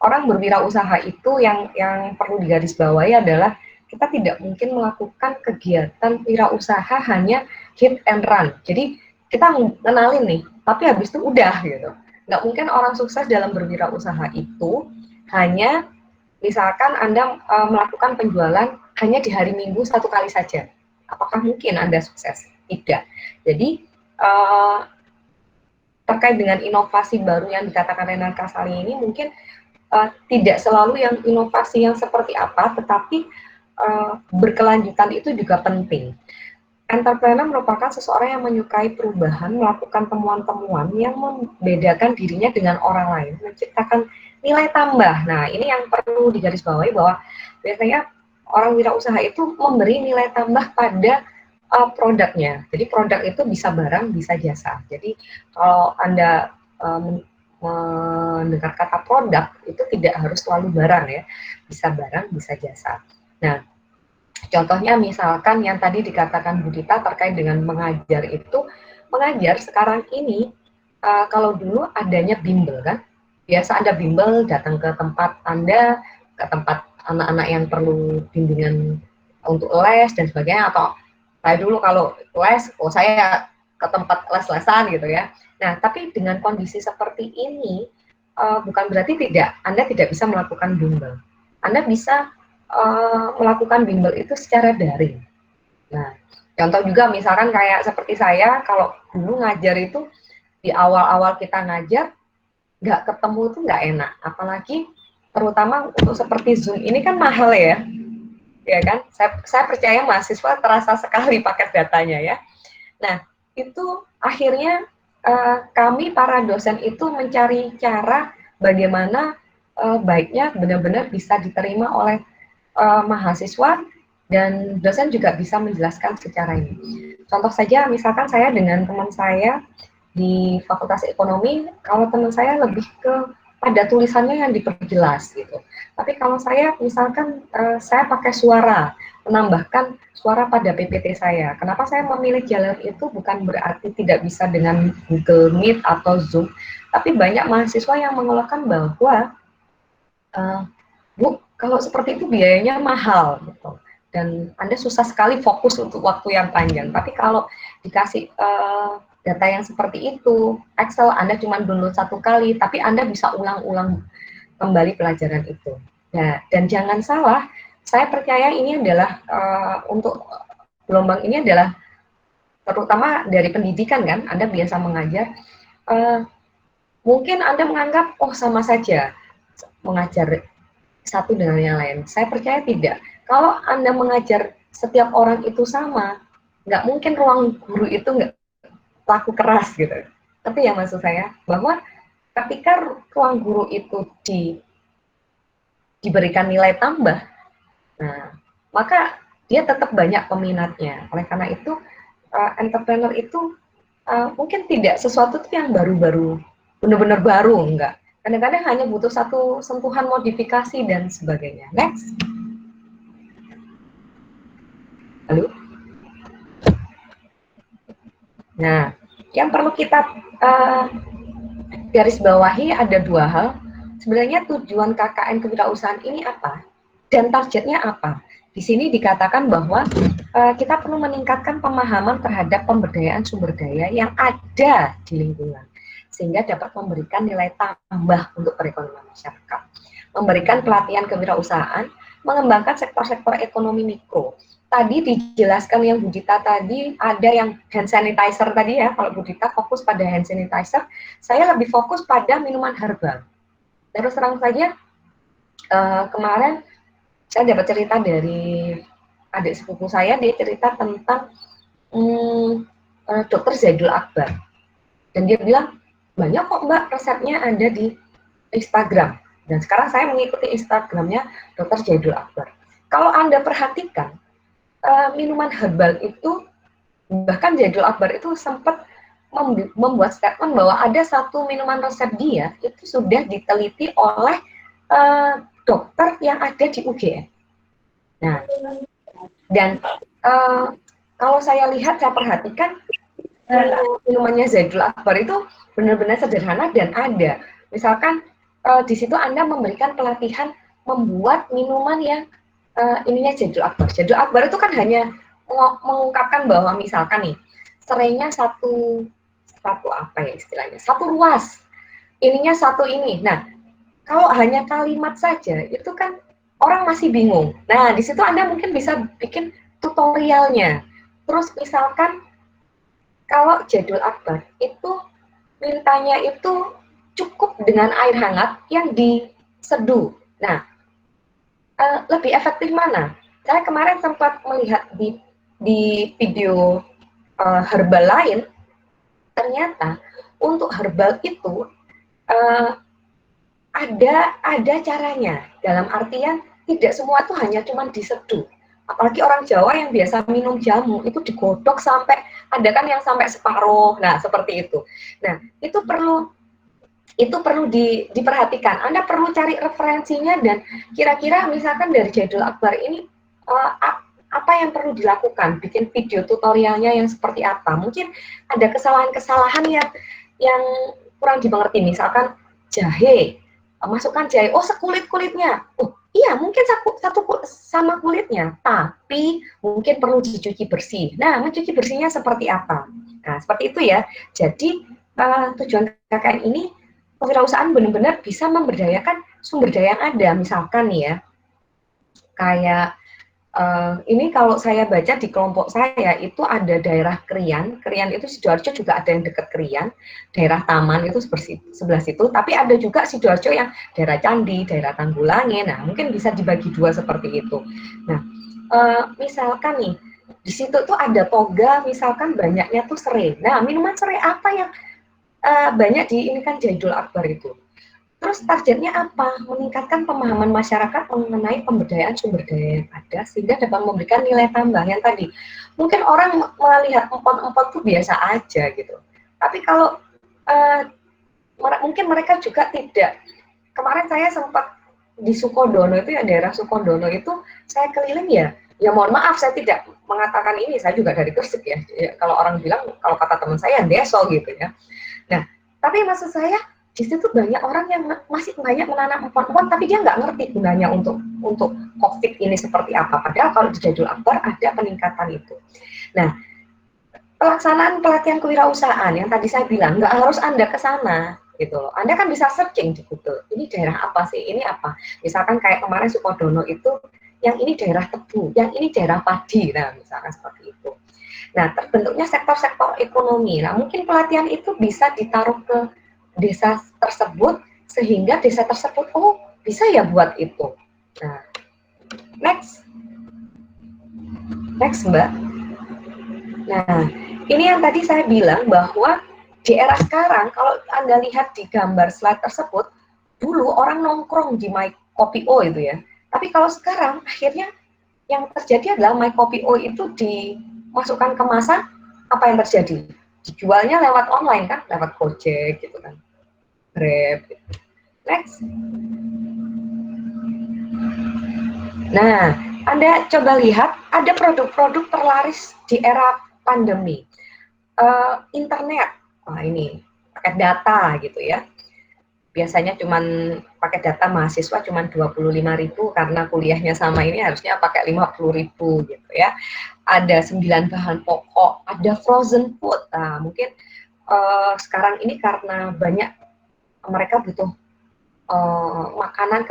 [SPEAKER 2] orang berwirausaha itu yang perlu digarisbawahi adalah kita tidak mungkin melakukan kegiatan wirausaha hanya hit and run. Jadi kita ngenalin nih, tapi habis itu udah gitu. Nggak mungkin orang sukses dalam berwirausaha itu hanya misalkan Anda melakukan penjualan hanya di hari Minggu 1 kali saja. Apakah mungkin Anda sukses? Tidak. Jadi terkait dengan inovasi baru yang dikatakan Renat Kasali ini mungkin tidak selalu yang inovasi yang seperti apa, tetapi berkelanjutan itu juga penting. Entrepreneur merupakan seseorang yang menyukai perubahan, melakukan temuan-temuan yang membedakan dirinya dengan orang lain, menciptakan nilai tambah. Nah, ini yang perlu digarisbawahi bahwa biasanya orang wirausaha itu memberi nilai tambah pada produknya. Jadi produk itu bisa barang, bisa jasa. Jadi kalau Anda mendengar kata produk itu tidak harus selalu barang ya, bisa barang, bisa jasa. Nah, contohnya misalkan yang tadi dikatakan Bu Dita terkait dengan mengajar itu, mengajar sekarang ini kalau dulu adanya bimbel kan, biasa ada bimbel datang ke tempat Anda, ke tempat anak-anak yang perlu bimbingan untuk les dan sebagainya, atau saya dulu kalau les, saya ke tempat les-lesan gitu ya. Nah, tapi dengan kondisi seperti ini, bukan berarti Anda tidak bisa melakukan bimbel. Anda bisa melakukan bimbel itu secara daring. Nah, contoh juga misalkan kayak seperti saya, kalau dulu ngajar itu, di awal-awal kita ngajar, nggak ketemu itu nggak enak. Apalagi, terutama untuk seperti Zoom ini kan mahal ya. Ya kan? Saya percaya mahasiswa terasa sekali paket datanya ya. Nah, itu akhirnya kami para dosen itu mencari cara bagaimana baiknya benar-benar bisa diterima oleh mahasiswa dan dosen juga bisa menjelaskan secara ini. Contoh saja, misalkan saya dengan teman saya di Fakultas Ekonomi, kalau teman saya lebih ke ada tulisannya yang diperjelas gitu. Tapi kalau saya misalkan saya pakai suara, menambahkan suara pada PPT saya. Kenapa saya memilih jalur itu bukan berarti tidak bisa dengan Google Meet atau Zoom, tapi banyak mahasiswa yang mengeluhkan bahwa Bu, kalau seperti itu biayanya mahal gitu. Dan Anda susah sekali fokus untuk waktu yang panjang. Tapi kalau dikasih data yang seperti itu, Excel Anda cuma download 1 kali, tapi Anda bisa ulang-ulang kembali pelajaran itu. Nah, dan jangan salah, saya percaya ini adalah untuk gelombang ini adalah terutama dari pendidikan kan, Anda biasa mengajar, mungkin Anda menganggap, oh sama saja mengajar satu dengan yang lain. Saya percaya tidak. Kalau Anda mengajar setiap orang itu sama, nggak mungkin ruang guru itu nggak laku keras gitu. Tapi ya maksud saya bahwa ketika ruang guru itu diberikan nilai tambah, nah maka dia tetap banyak peminatnya. Oleh karena itu entrepreneur itu mungkin tidak sesuatu yang baru-baru, benar-benar baru, enggak. Kadang-kadang hanya butuh satu sentuhan modifikasi dan sebagainya. Next. Halo. Nah, yang perlu kita garis bawahi ada 2 hal. Sebenarnya tujuan KKN kewirausahaan ini apa? Dan targetnya apa? Di sini dikatakan bahwa kita perlu meningkatkan pemahaman terhadap pemberdayaan sumber daya yang ada di lingkungan, sehingga dapat memberikan nilai tambah untuk perekonomian masyarakat. Memberikan pelatihan kewirausahaan, mengembangkan sektor-sektor ekonomi mikro. Tadi dijelaskan yang Bu Dita tadi, ada yang hand sanitizer tadi ya, kalau Bu Dita fokus pada hand sanitizer, saya lebih fokus pada minuman herbal. Terus terang saja, kemarin saya dapat cerita dari adik sepupu saya, dia cerita tentang Dr. Zaidul Akbar. Dan dia bilang, banyak kok Mbak resepnya ada di Instagram. Dan sekarang saya mengikuti Instagramnya Dr. Zaidul Akbar. Kalau Anda perhatikan, minuman herbal itu, bahkan Zaidul Akbar itu sempat membuat statement bahwa ada satu minuman resep dia, itu sudah diteliti oleh dokter yang ada di UGM. Nah, dan kalau saya lihat, saya perhatikan, minumannya Zaidul Akbar itu benar-benar sederhana dan ada. Misalkan di situ Anda memberikan pelatihan membuat minuman yang ininya Zaidul Akbar. Zaidul Akbar itu kan hanya mengungkapkan bahwa misalkan nih, serainya satu apa ya istilahnya, satu ruas, ininya satu ini. Nah, kalau hanya kalimat saja, itu kan orang masih bingung. Nah, di situ Anda mungkin bisa bikin tutorialnya. Terus misalkan kalau Zaidul Akbar itu mintanya itu cukup dengan air hangat yang diseduh. Nah, lebih efektif mana? Saya kemarin sempat melihat di video herbal lain, ternyata untuk herbal itu ada caranya. Dalam artian tidak semua itu hanya cuma diseduh. Apalagi orang Jawa yang biasa minum jamu itu digodok sampai, ada kan yang sampai separuh. Nah, seperti itu. Nah, itu perlu diperhatikan. Anda perlu cari referensinya dan kira-kira misalkan dari Zaidul Akbar ini apa yang perlu dilakukan, bikin video tutorialnya yang seperti apa. Mungkin ada kesalahan-kesalahan yang kurang dimengerti. Misalkan jahe, masukkan jahe, oh sekulit-kulitnya. Oh iya, mungkin satu sama kulitnya, tapi mungkin perlu dicuci bersih. Nah, mencuci bersihnya seperti apa? Nah, seperti itu ya. Jadi tujuan KKN ini, kewirausahaan benar-benar bisa memberdayakan sumber daya yang ada. Misalkan nih ya, kayak ini kalau saya baca di kelompok saya itu ada daerah Krian itu Sidoarjo juga ada yang dekat Krian, daerah Taman itu sebelah situ, tapi ada juga Sidoarjo yang daerah Candi, daerah Tanggulangi. Nah, mungkin bisa dibagi 2 seperti itu. Nah, misalkan nih di situ tuh ada toga, misalkan banyaknya tuh serai. Nah, minuman serai apa yang banyak di ini kan Zaidul Akbar itu. Terus targetnya apa? Meningkatkan pemahaman masyarakat mengenai pemberdayaan sumber daya yang ada sehingga dapat memberikan nilai tambah yang tadi. Mungkin orang melihat empot-empot itu biasa aja gitu. Tapi kalau mungkin mereka juga tidak kemarin saya sempat di Sukodono itu ya, daerah Sukodono itu saya keliling ya. Ya mohon maaf saya tidak mengatakan ini, saya juga dari Gresik ya. Kalau orang bilang, kalau kata teman saya deso gitu ya. Nah, tapi maksud saya di situ banyak orang yang masih banyak menanam pohon, tapi dia nggak ngerti gunanya untuk COVID ini seperti apa. Padahal kalau di Jadul Akbar ada peningkatan itu. Nah, pelaksanaan pelatihan kewirausahaan yang tadi saya bilang nggak harus Anda ke sana gitu loh. Anda kan bisa searching di Google. Ini daerah apa sih? Ini apa? Misalkan kayak kemarin Sukodono itu, yang ini daerah tebu, yang ini daerah padi. Nah, misalkan seperti itu. Nah, terbentuknya sektor-sektor ekonomi. Nah, mungkin pelatihan itu bisa ditaruh ke desa tersebut sehingga desa tersebut oh bisa ya buat itu. Nah, next Mbak. Nah, ini yang tadi saya bilang bahwa di era sekarang kalau Anda lihat di gambar slide tersebut, dulu orang nongkrong di My Kopi O itu ya. Tapi kalau sekarang akhirnya yang terjadi adalah My Kopi O itu dimasukkan kemasan, apa yang terjadi? Dijualnya lewat online kan, lewat Gojek gitu kan. Grab. Gitu. Next. Nah, Anda coba lihat ada produk-produk terlaris di era pandemi. Internet, wah ini paket data gitu ya. Biasanya cuman paket data mahasiswa cuman 25.000 karena kuliahnya sama ini harusnya pakai 50.000 gitu ya. Ada 9 bahan pokok, ada frozen food. Nah, mungkin sekarang ini karena banyak mereka butuh makanan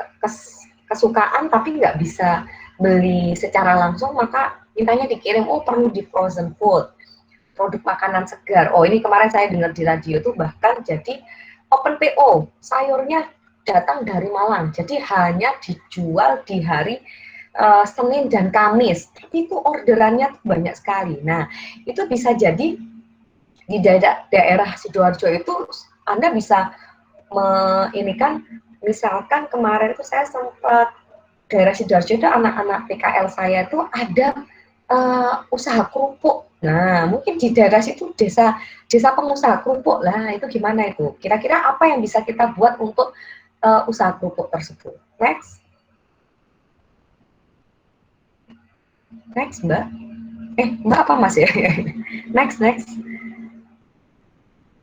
[SPEAKER 2] kesukaan tapi nggak bisa beli secara langsung, maka mintanya dikirim, oh perlu di frozen food, produk makanan segar. Oh ini kemarin saya dengar di radio tuh bahkan jadi open PO, sayurnya datang dari Malang, jadi hanya dijual di hari Senin dan Kamis, tapi itu orderannya banyak sekali. Nah itu bisa jadi di daerah Sidoarjo itu Anda bisa ini kan, misalkan kemarin itu saya sempat daerah Sidoarjo itu anak-anak PKL saya itu ada usaha kerupuk. Nah, mungkin di daerah situ desa pengusaha kerupuk lah, itu gimana itu? Kira-kira apa yang bisa kita buat untuk usaha kerupuk tersebut? Next, Mbak. Mbak apa Mas ya? Next.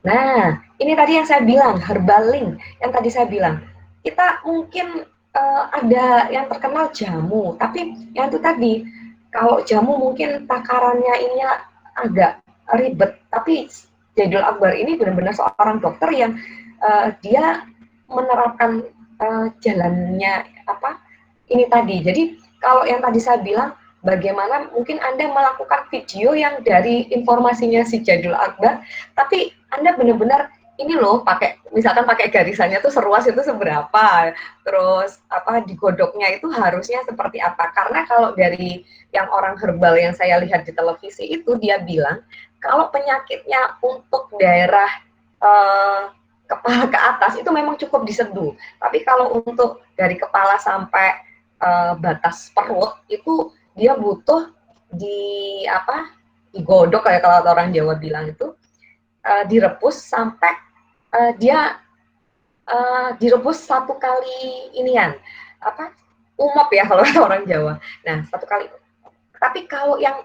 [SPEAKER 2] Nah, ini tadi yang saya bilang, Herbalink, yang tadi saya bilang. Kita mungkin ada yang terkenal jamu, tapi yang itu tadi, kalau jamu mungkin takarannya ini agak ribet, tapi Jadul Akbar ini benar-benar seorang dokter yang dia menerapkan jalannya apa ini tadi. Jadi kalau yang tadi saya bilang, bagaimana mungkin Anda melakukan video yang dari informasinya si Jadul Akbar, tapi Anda benar-benar ini loh misalkan pakai garisannya tuh seruas itu seberapa, terus apa digodoknya itu harusnya seperti apa. Karena kalau dari yang orang herbal yang saya lihat di televisi itu dia bilang kalau penyakitnya untuk daerah kepala ke atas itu memang cukup diseduh, tapi kalau untuk dari kepala sampai batas perut itu dia butuh digodok kayak kalau orang Jawa bilang itu direbus sampai dia direbus 1 kali inian umap ya kalau orang Jawa. Nah 1 kali. Tapi kalau yang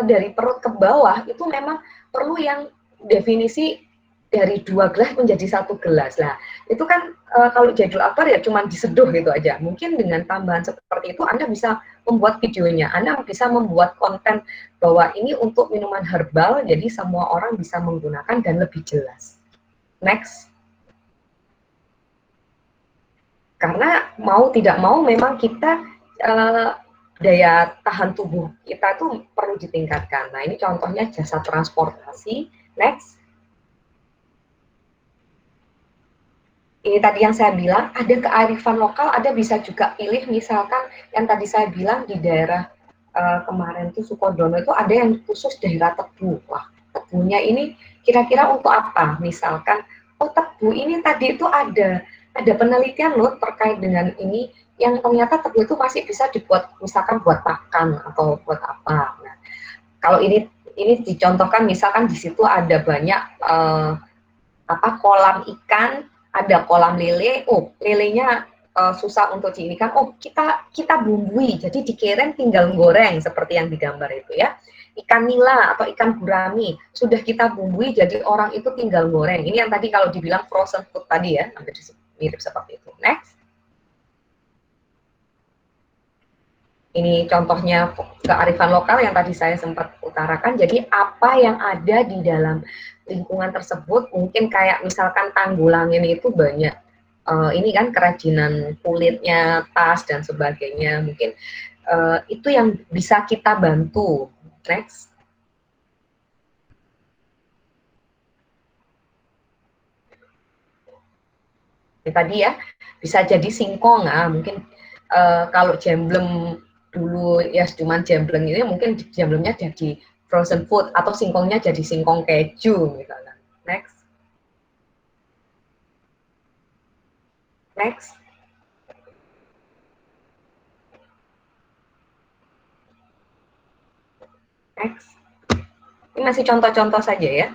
[SPEAKER 2] dari perut ke bawah itu memang perlu yang definisi dari 2 gelas menjadi 1 gelas. Nah, itu kan kalau Jadul Akbar ya cuma diseduh gitu aja. Mungkin dengan tambahan seperti itu Anda bisa membuat videonya. Anda bisa membuat konten bahwa ini untuk minuman herbal, jadi semua orang bisa menggunakan dan lebih jelas. Next. Karena mau tidak mau memang kita daya tahan tubuh kita tuh perlu ditingkatkan. Nah, ini contohnya jasa transportasi. Next. Ini tadi yang saya bilang, ada kearifan lokal, ada bisa juga pilih, misalkan yang tadi saya bilang di daerah kemarin tuh Sukodono itu ada yang khusus daerah tebu. Wah, tebunya ini kira-kira untuk apa? Misalkan, oh tebu ini tadi itu ada penelitian loh terkait dengan ini, yang ternyata tebu itu masih bisa dibuat, misalkan buat makan atau buat apa. Nah, kalau ini dicontohkan, misalkan di situ ada banyak kolam ikan,
[SPEAKER 6] ada kolam lele, oh lelenya susah untuk diinikan, oh kita bumbui, jadi dikirim tinggal goreng seperti yang digambar itu ya. Ikan nila atau ikan gurami sudah kita bumbui, jadi orang itu tinggal goreng. Ini yang tadi kalau dibilang frozen food tadi ya, hampir mirip seperti itu. Next. Ini contohnya kearifan lokal yang tadi saya sempat utarakan. Jadi apa yang ada di dalam lingkungan tersebut, mungkin kayak misalkan Tanggulangin itu banyak ini kan kerajinan kulitnya, tas dan sebagainya. Mungkin itu yang bisa kita bantu. Next. Ini tadi ya, bisa jadi singkong. Nah, mungkin kalau jemblem dulu ya cuman jembleng ini, mungkin jemblemnya jadi frozen food atau singkongnya jadi singkong keju misalnya. Next. Next. Next. Ini masih contoh-contoh saja ya.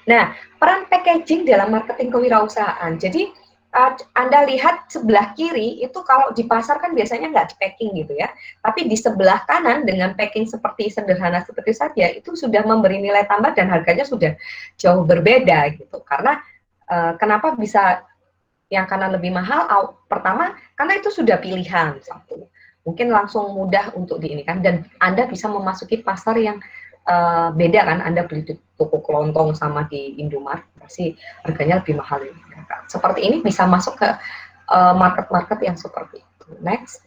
[SPEAKER 6] Nah, peran packaging dalam marketing kewirausahaan. Jadi Anda lihat sebelah kiri itu kalau di pasar kan biasanya nggak di packing gitu ya. Tapi di sebelah kanan dengan packing seperti sederhana seperti saja itu sudah memberi nilai tambah dan harganya sudah jauh berbeda gitu. Karena kenapa bisa yang kanan lebih mahal? Pertama, karena itu sudah pilihan satu. Mungkin langsung mudah untuk diinikan dan Anda bisa memasuki pasar yang beda kan, Anda beli di toko kelontong sama di Indomaret pasti harganya lebih mahal. Seperti ini bisa masuk ke market-market yang seperti itu. Next.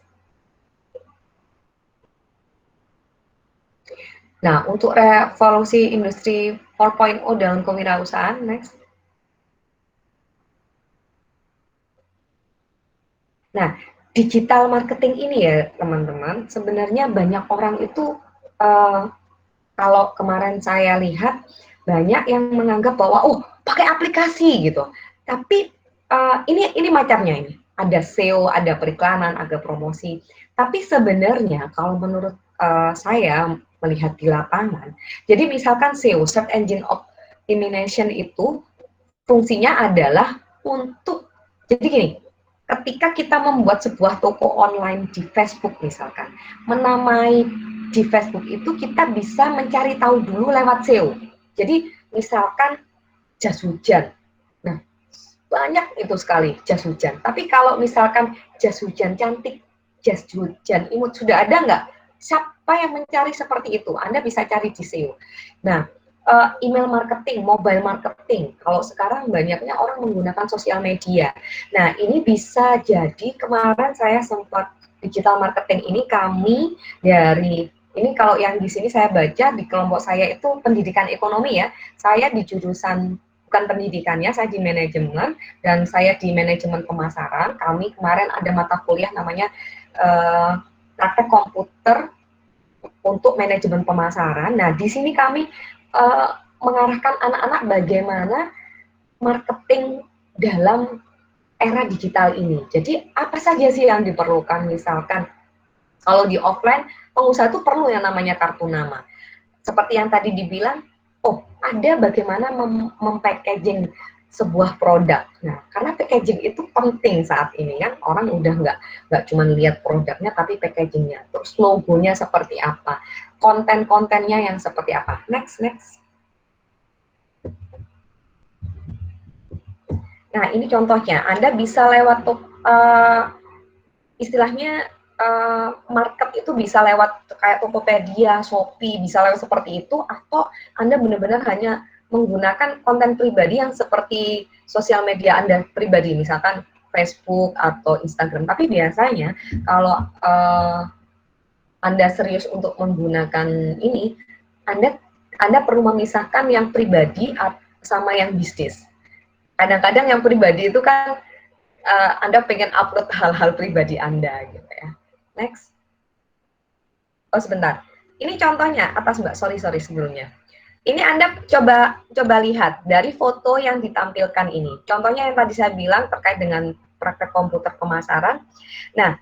[SPEAKER 6] Nah, untuk revolusi industri 4.0 dalam kewirausahaan, next. Nah, digital marketing ini ya teman-teman, sebenarnya banyak orang itu kalau kemarin saya lihat banyak yang menganggap bahwa oh pakai aplikasi gitu. Tapi ini macamnya ini. Ada SEO, ada periklanan, ada promosi. Tapi sebenarnya kalau menurut saya melihat di lapangan, jadi misalkan SEO, Search Engine Optimization itu fungsinya adalah untuk, jadi gini, ketika kita membuat sebuah toko online di Facebook misalkan, menamai di Facebook itu kita bisa mencari tahu dulu lewat SEO. Jadi misalkan jas hujan. Nah, banyak itu sekali jas hujan. Tapi kalau misalkan jas hujan cantik, jas hujan imut sudah ada nggak? Siapa yang mencari seperti itu? Anda bisa cari di SEO. Nah, email marketing, mobile marketing. Kalau sekarang banyaknya orang menggunakan sosial media. Nah, ini bisa jadi kemarin saya sempat digital marketing ini kami dari ini kalau yang di sini saya baca di kelompok saya itu pendidikan ekonomi ya. Saya di jurusan bukan pendidikannya, saya di manajemen dan saya di manajemen pemasaran. Kami kemarin ada mata kuliah namanya praktek komputer untuk manajemen pemasaran. Nah, di sini kami mengarahkan anak-anak bagaimana marketing dalam era digital ini. Jadi apa saja sih yang diperlukan? Misalkan kalau di offline, pengusaha itu perlu yang namanya kartu nama. Seperti yang tadi dibilang, oh ada bagaimana mempackaging sebuah produk. Nah, karena packaging itu penting saat ini kan, orang udah nggak cuma lihat produknya, tapi packagingnya. Terus logonya seperti apa, konten-kontennya yang seperti apa. Next. Nah, ini contohnya. Anda bisa lewat istilahnya market itu bisa lewat kayak Tokopedia, Shopee, bisa lewat seperti itu, atau Anda benar-benar hanya menggunakan konten pribadi yang seperti sosial media Anda pribadi, misalkan Facebook atau Instagram. Tapi biasanya kalau Anda serius untuk menggunakan ini, Anda perlu memisahkan yang pribadi sama yang bisnis. Kadang-kadang yang pribadi itu kan Anda pengen upload hal-hal pribadi Anda gitu ya. Next. Oh sebentar. Ini contohnya atas Mbak. Sorry sebelumnya. Ini Anda coba lihat dari foto yang ditampilkan ini. Contohnya yang tadi saya bilang terkait dengan praktek komputer pemasaran. Nah,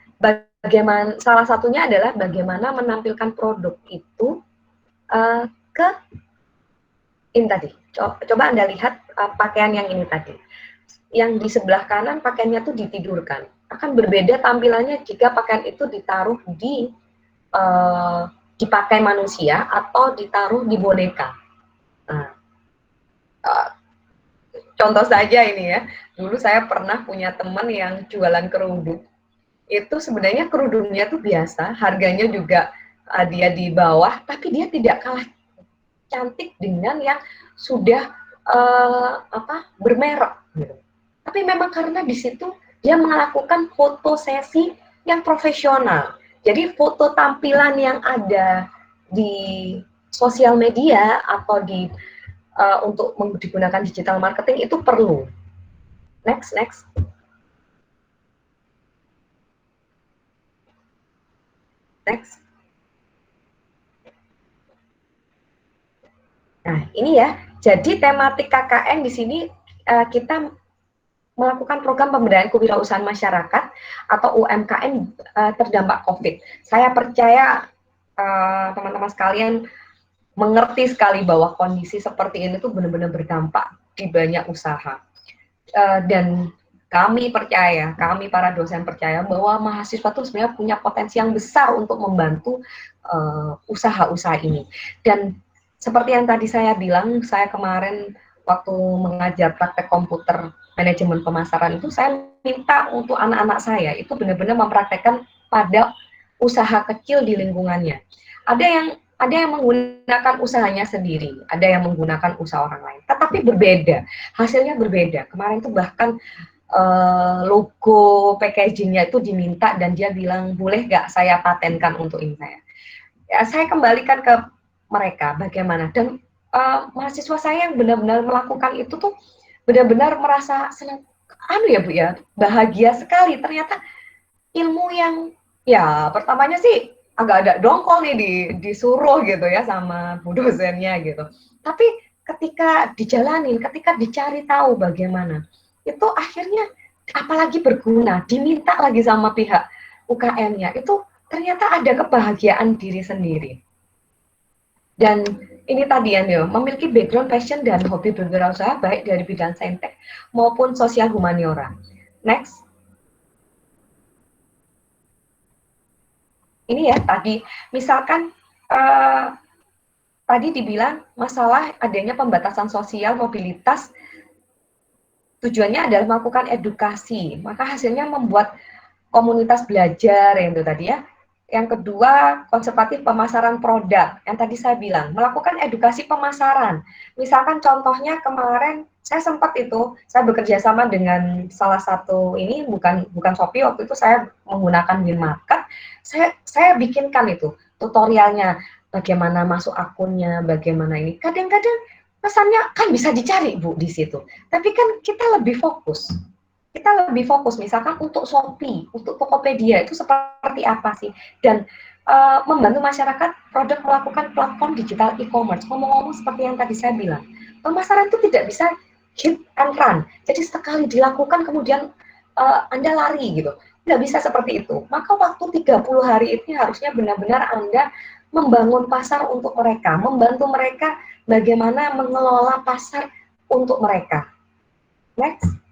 [SPEAKER 6] bagaimana salah satunya adalah bagaimana menampilkan produk itu ini tadi. Coba Anda lihat pakaian yang ini tadi. yang di sebelah kanan pakaiannya tuh ditidurkan. Akan berbeda tampilannya jika pakaian itu ditaruh dipakai manusia atau ditaruh di boneka. Nah, contoh saja ini ya, dulu saya pernah punya teman yang jualan kerudung. Itu sebenarnya kerudungnya tuh biasa, harganya juga dia di bawah, tapi dia tidak kalah cantik dengan yang sudah bermerek gitu. Tapi memang karena di situ dia melakukan foto sesi yang profesional. Jadi foto tampilan yang ada di sosial media atau untuk digunakan digital marketing itu perlu. Next. Nah, ini ya. Jadi tematik KKN di sini kita melakukan program pemberdayaan kewirausahaan masyarakat atau UMKM terdampak COVID. Saya percaya teman-teman sekalian mengerti sekali bahwa kondisi seperti ini tuh benar-benar berdampak di banyak usaha. Dan kami percaya, kami para dosen percaya bahwa mahasiswa itu sebenarnya punya potensi yang besar untuk membantu usaha-usaha ini. Dan seperti yang tadi saya bilang, saya kemarin waktu mengajar praktek komputer manajemen pemasaran itu, saya minta untuk anak-anak saya itu benar-benar mempraktekkan pada usaha kecil di lingkungannya. Ada yang menggunakan usahanya sendiri, ada yang menggunakan usaha orang lain, tetapi berbeda, hasilnya berbeda. Kemarin itu bahkan logo packagingnya itu diminta dan dia bilang, boleh nggak saya patenkan untuk ini saya. Ya, saya kembalikan ke mereka bagaimana, dan mahasiswa saya yang benar-benar melakukan itu tuh benar-benar merasa senang, ya Bu ya, bahagia sekali. Ternyata ilmu yang ya pertamanya sih agak ada dongkol nih disuruh gitu ya sama bu dosennya gitu. Tapi ketika dijalanin, ketika dicari tahu bagaimana, itu akhirnya apalagi berguna, diminta lagi sama pihak UKM-nya, itu ternyata ada kebahagiaan diri sendiri. Dan ini tadi ya, memiliki background passion dan hobi berwirausaha baik dari bidang saintek maupun sosial humaniora. Next. Ini ya tadi, misalkan tadi dibilang masalah adanya pembatasan sosial mobilitas, tujuannya adalah melakukan edukasi, maka hasilnya membuat komunitas belajar yang itu tadi ya. Yang kedua, konservatif pemasaran produk. Yang tadi saya bilang, melakukan edukasi pemasaran. Misalkan contohnya kemarin saya sempat saya bekerja sama dengan salah satu ini, bukan Shopee, waktu itu saya menggunakan Winmarket. Saya bikinkan itu tutorialnya, bagaimana masuk akunnya, bagaimana ini. Kadang-kadang pesannya kan bisa dicari Bu di situ. Tapi kan kita lebih fokus. Misalkan untuk Shopee, untuk Tokopedia itu seperti apa sih, dan membantu masyarakat produk melakukan platform digital e-commerce. Ngomong-ngomong seperti yang tadi saya bilang, pemasaran itu tidak bisa hit and run, jadi sekali dilakukan kemudian Anda lari gitu, tidak bisa seperti itu. Maka waktu 30 hari ini harusnya benar-benar Anda membangun pasar untuk mereka, membantu mereka bagaimana mengelola pasar untuk mereka. Next.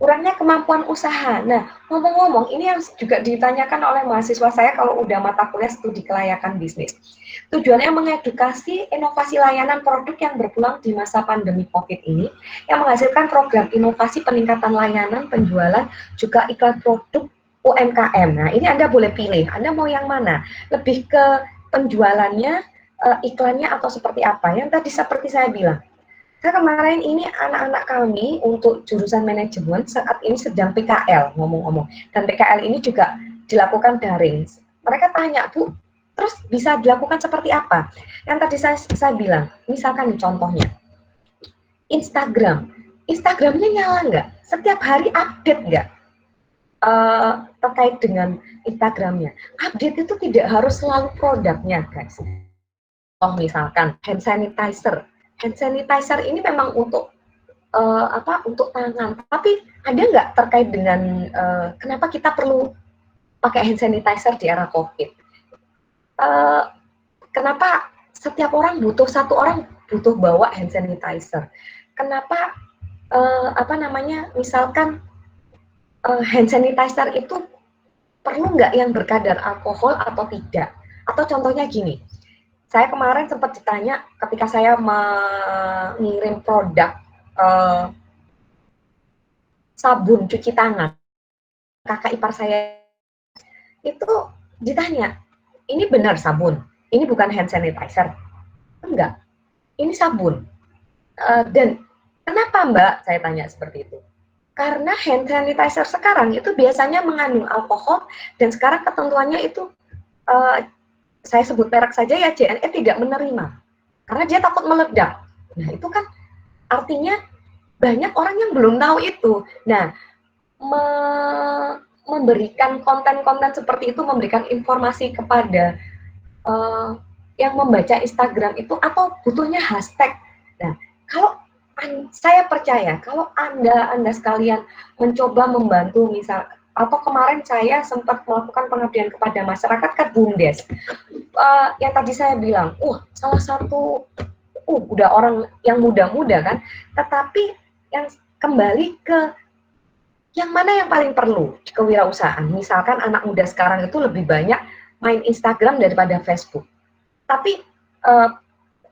[SPEAKER 6] Kurangnya kemampuan usaha. Nah, ngomong-ngomong, ini yang juga ditanyakan oleh mahasiswa saya kalau udah mata kuliah studi kelayakan bisnis. Tujuannya mengedukasi inovasi layanan produk yang berpulang di masa pandemi COVID ini, yang menghasilkan program inovasi peningkatan layanan, penjualan, juga iklan produk UMKM. Nah, ini Anda boleh pilih, Anda mau yang mana? Lebih ke penjualannya, iklannya, atau seperti apa? Yang tadi seperti saya bilang, saya kemarin ini anak-anak kami untuk jurusan manajemen saat ini sedang PKL, ngomong-ngomong. Dan PKL ini juga dilakukan daring. Mereka tanya, Bu, terus bisa dilakukan seperti apa? Yang tadi saya bilang, misalkan contohnya, Instagramnya nyala nggak? Setiap hari update nggak? Terkait dengan Instagramnya. Update itu tidak harus selalu produknya, guys. Oh, misalkan hand sanitizer. Hand sanitizer ini memang untuk untuk tangan, tapi ada nggak terkait dengan kenapa kita perlu pakai hand sanitizer di era COVID? Kenapa setiap orang butuh, satu orang butuh bawa hand sanitizer. Kenapa misalkan hand sanitizer itu perlu nggak yang berkadar alkohol atau tidak? Atau contohnya gini, saya kemarin sempat ditanya ketika saya mengirim produk sabun cuci tangan, kakak ipar saya itu ditanya, ini benar sabun? Ini bukan hand sanitizer? Enggak, ini sabun. Dan kenapa Mbak? Saya tanya seperti itu. Karena hand sanitizer sekarang itu biasanya mengandung alkohol dan sekarang ketentuannya itu saya sebut merek saja ya, JNE tidak menerima karena dia takut meledak. Nah itu kan artinya banyak orang yang belum tahu itu. Nah memberikan konten-konten seperti itu, memberikan informasi kepada yang membaca Instagram itu, atau butuhnya hashtag. Nah kalau saya percaya kalau anda sekalian mencoba membantu, misal atau kemarin saya sempat melakukan pengabdian kepada masyarakat ke BUMDes, yang tadi saya bilang, salah satu udah orang yang muda-muda kan, tetapi yang kembali ke yang mana yang paling perlu kewirausahaan. Misalkan anak muda sekarang itu lebih banyak main Instagram daripada Facebook, tapi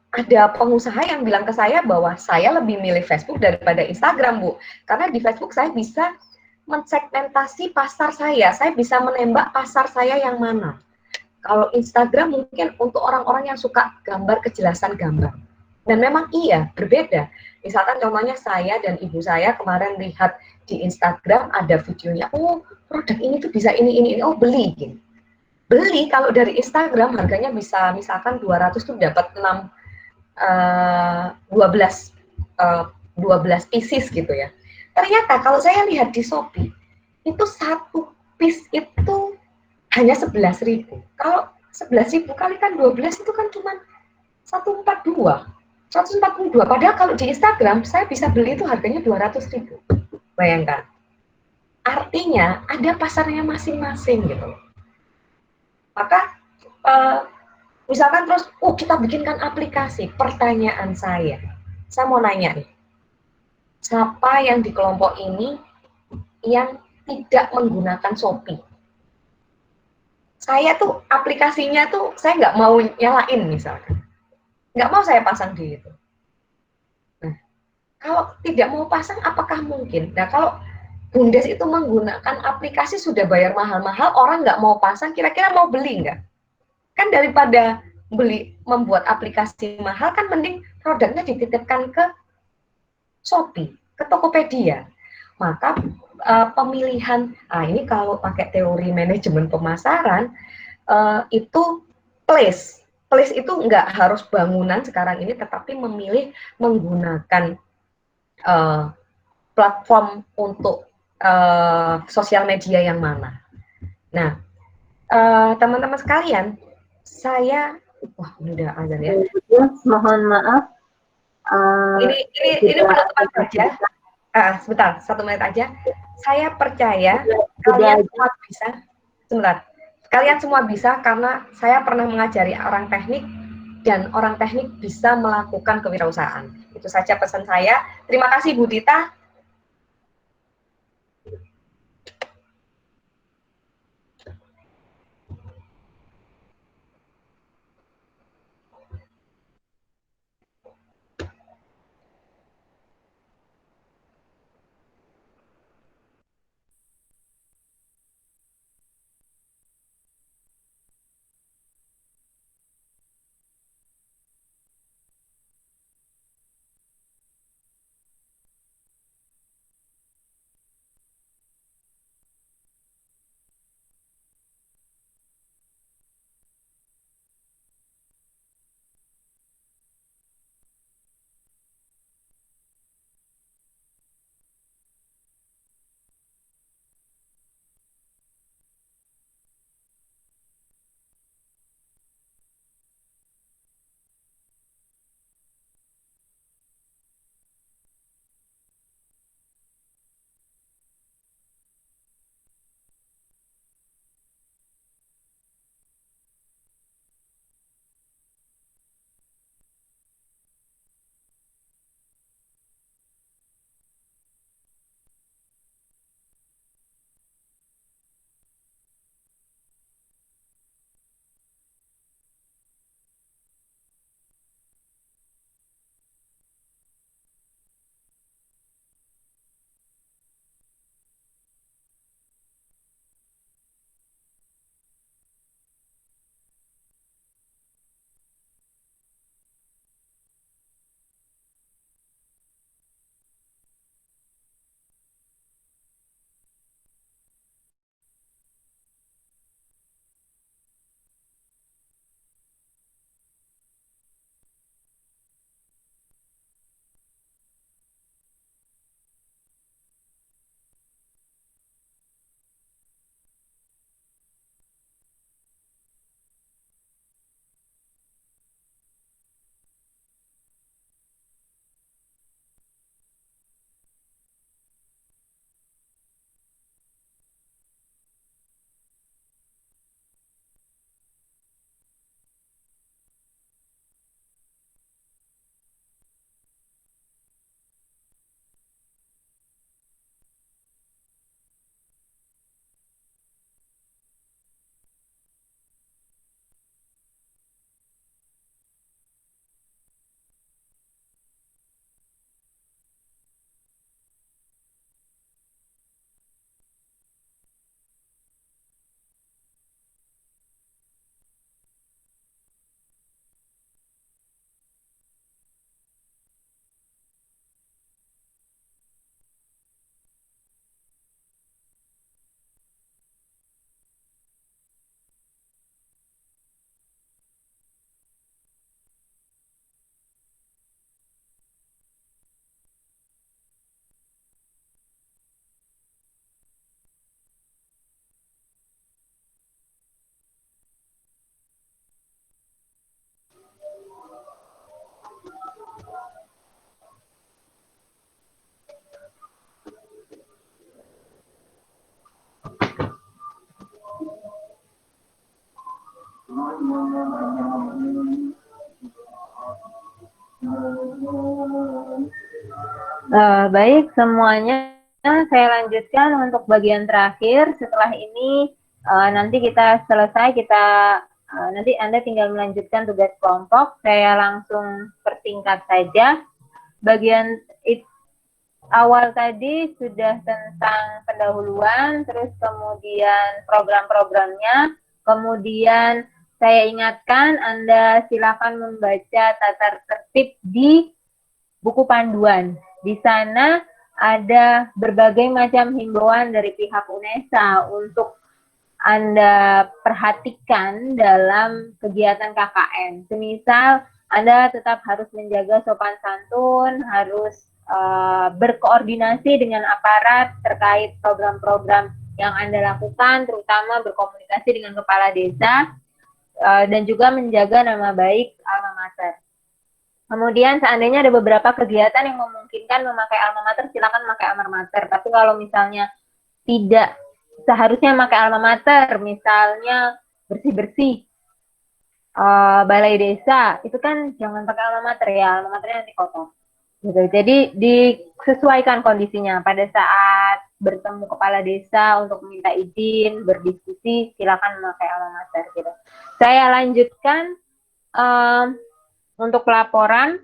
[SPEAKER 6] ada pengusaha yang bilang ke saya bahwa saya lebih milih Facebook daripada Instagram, Bu. Karena di Facebook saya bisa mensegmentasi pasar saya bisa menembak pasar saya yang mana. Kalau Instagram mungkin untuk orang-orang yang suka gambar, kejelasan gambar. Dan memang iya, berbeda. Misalkan contohnya saya dan ibu saya kemarin lihat di Instagram ada videonya, produk ini tuh bisa ini, beli. Gitu. Beli kalau dari Instagram harganya bisa misalkan 200 tuh dapat 12 pieces gitu ya. Ternyata kalau saya lihat di Shopee itu satu piece itu hanya 11.000. Kalau 11.000 kalikan 12 itu kan cuma 142. Padahal kalau di Instagram saya bisa beli itu harganya 200.000. Bayangkan. Artinya ada pasarnya masing-masing gitu. Maka misalkan terus, kita bikinkan aplikasi. Pertanyaan saya mau nanya nih, siapa yang di kelompok ini yang tidak menggunakan Shopee? Saya tuh aplikasinya tuh saya nggak mau nyalain misalkan, nggak mau saya pasang di itu. Nah, kalau tidak mau pasang, apakah mungkin? Nah, kalau BUMDes itu menggunakan aplikasi sudah bayar mahal-mahal, orang nggak mau pasang, kira-kira mau beli nggak? Kan daripada membuat aplikasi mahal, kan mending produknya dititipkan ke Shopee, ke Tokopedia. Maka pemilihan, ini kalau pakai teori manajemen pemasaran, itu place itu nggak harus bangunan sekarang ini, tetapi memilih menggunakan platform untuk sosial media yang mana. Nah, teman-teman sekalian, saya ini udah azan ya.
[SPEAKER 1] Mohon maaf.
[SPEAKER 6] Ini penutupan saja. Sebentar, 1 menit aja. Saya percaya kalian semua bisa. Sebentar. Kalian semua bisa karena saya pernah mengajari orang teknik dan orang teknik bisa melakukan kewirausahaan. Itu saja pesan saya. Terima kasih Bu Dita.
[SPEAKER 1] Baik, semuanya saya lanjutkan untuk bagian terakhir. Setelah ini nanti kita selesai, nanti Anda tinggal melanjutkan tugas kelompok. Saya langsung persingkat saja. Bagian awal tadi sudah tentang pendahuluan, terus kemudian program-programnya, kemudian saya ingatkan Anda silakan membaca tata tertib di buku panduan. Di sana ada berbagai macam himbauan dari pihak UNESA untuk Anda perhatikan dalam kegiatan KKN. Semisal Anda tetap harus menjaga sopan santun, harus berkoordinasi dengan aparat terkait program-program yang Anda lakukan, terutama berkomunikasi dengan kepala desa, dan juga menjaga nama baik alma mater. Kemudian seandainya ada beberapa kegiatan yang memungkinkan memakai alma mater, silakan memakai alma mater. Tapi kalau misalnya tidak seharusnya memakai alma mater, misalnya bersih-bersih balai desa, itu kan jangan pakai alma mater ya, alma maternya nanti kotor. Gitu. Jadi disesuaikan kondisinya. Pada saat bertemu kepala desa untuk meminta izin, berdiskusi, silakan memakai alma mater. Gitu. Saya lanjutkan. Untuk laporan,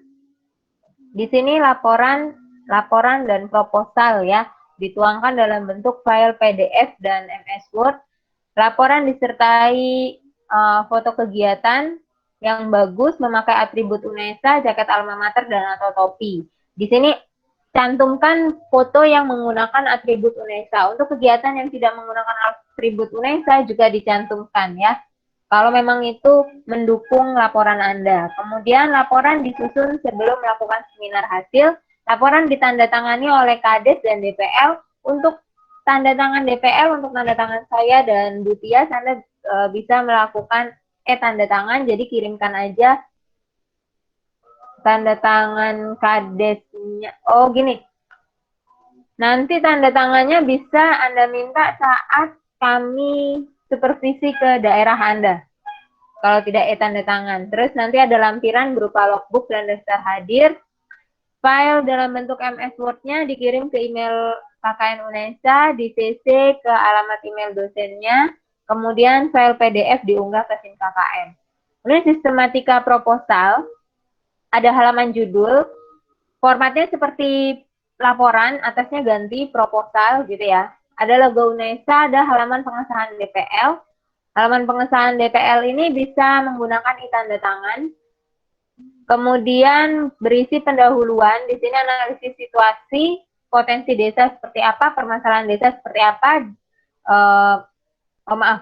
[SPEAKER 1] di sini laporan dan proposal ya, dituangkan dalam bentuk file PDF dan MS Word. Laporan disertai foto kegiatan yang bagus, memakai atribut UNESA, jaket alma mater, dan atau topi. Di sini cantumkan foto yang menggunakan atribut UNESA. Untuk kegiatan yang tidak menggunakan atribut UNESA juga dicantumkan ya. Kalau memang itu mendukung laporan Anda. Kemudian laporan disusun sebelum melakukan seminar hasil. Laporan ditandatangani oleh Kades dan DPL. Untuk tanda tangan DPL, untuk tanda tangan saya dan Bu Tias, Anda bisa melakukan tanda tangan. Jadi kirimkan aja tanda tangan Kadesnya. Oh gini, nanti tanda tangannya bisa Anda minta saat kami supervisi ke daerah Anda. Kalau tidak tanda tangan. Terus nanti ada lampiran berupa logbook dan daftar hadir. File dalam bentuk MS Word-nya dikirim ke email KKN UNESA, di CC ke alamat email dosennya. Kemudian file PDF diunggah ke SIM KKN. Ini sistematika proposal. Ada halaman judul. Formatnya seperti laporan, atasnya ganti proposal gitu ya. Ada logo UNESA, ada halaman pengesahan DPL. Halaman pengesahan DPL ini bisa menggunakan tanda tangan. Kemudian berisi pendahuluan. Di sini analisis situasi, potensi desa seperti apa, permasalahan desa seperti apa,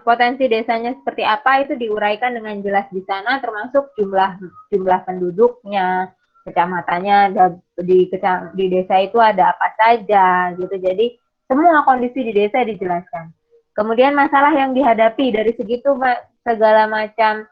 [SPEAKER 1] potensi desanya seperti apa, itu diuraikan dengan jelas di sana, termasuk jumlah penduduknya, kecamatannya, di desa itu ada apa saja gitu. Jadi semua kondisi di desa dijelaskan. Kemudian masalah yang dihadapi dari segitu segala macam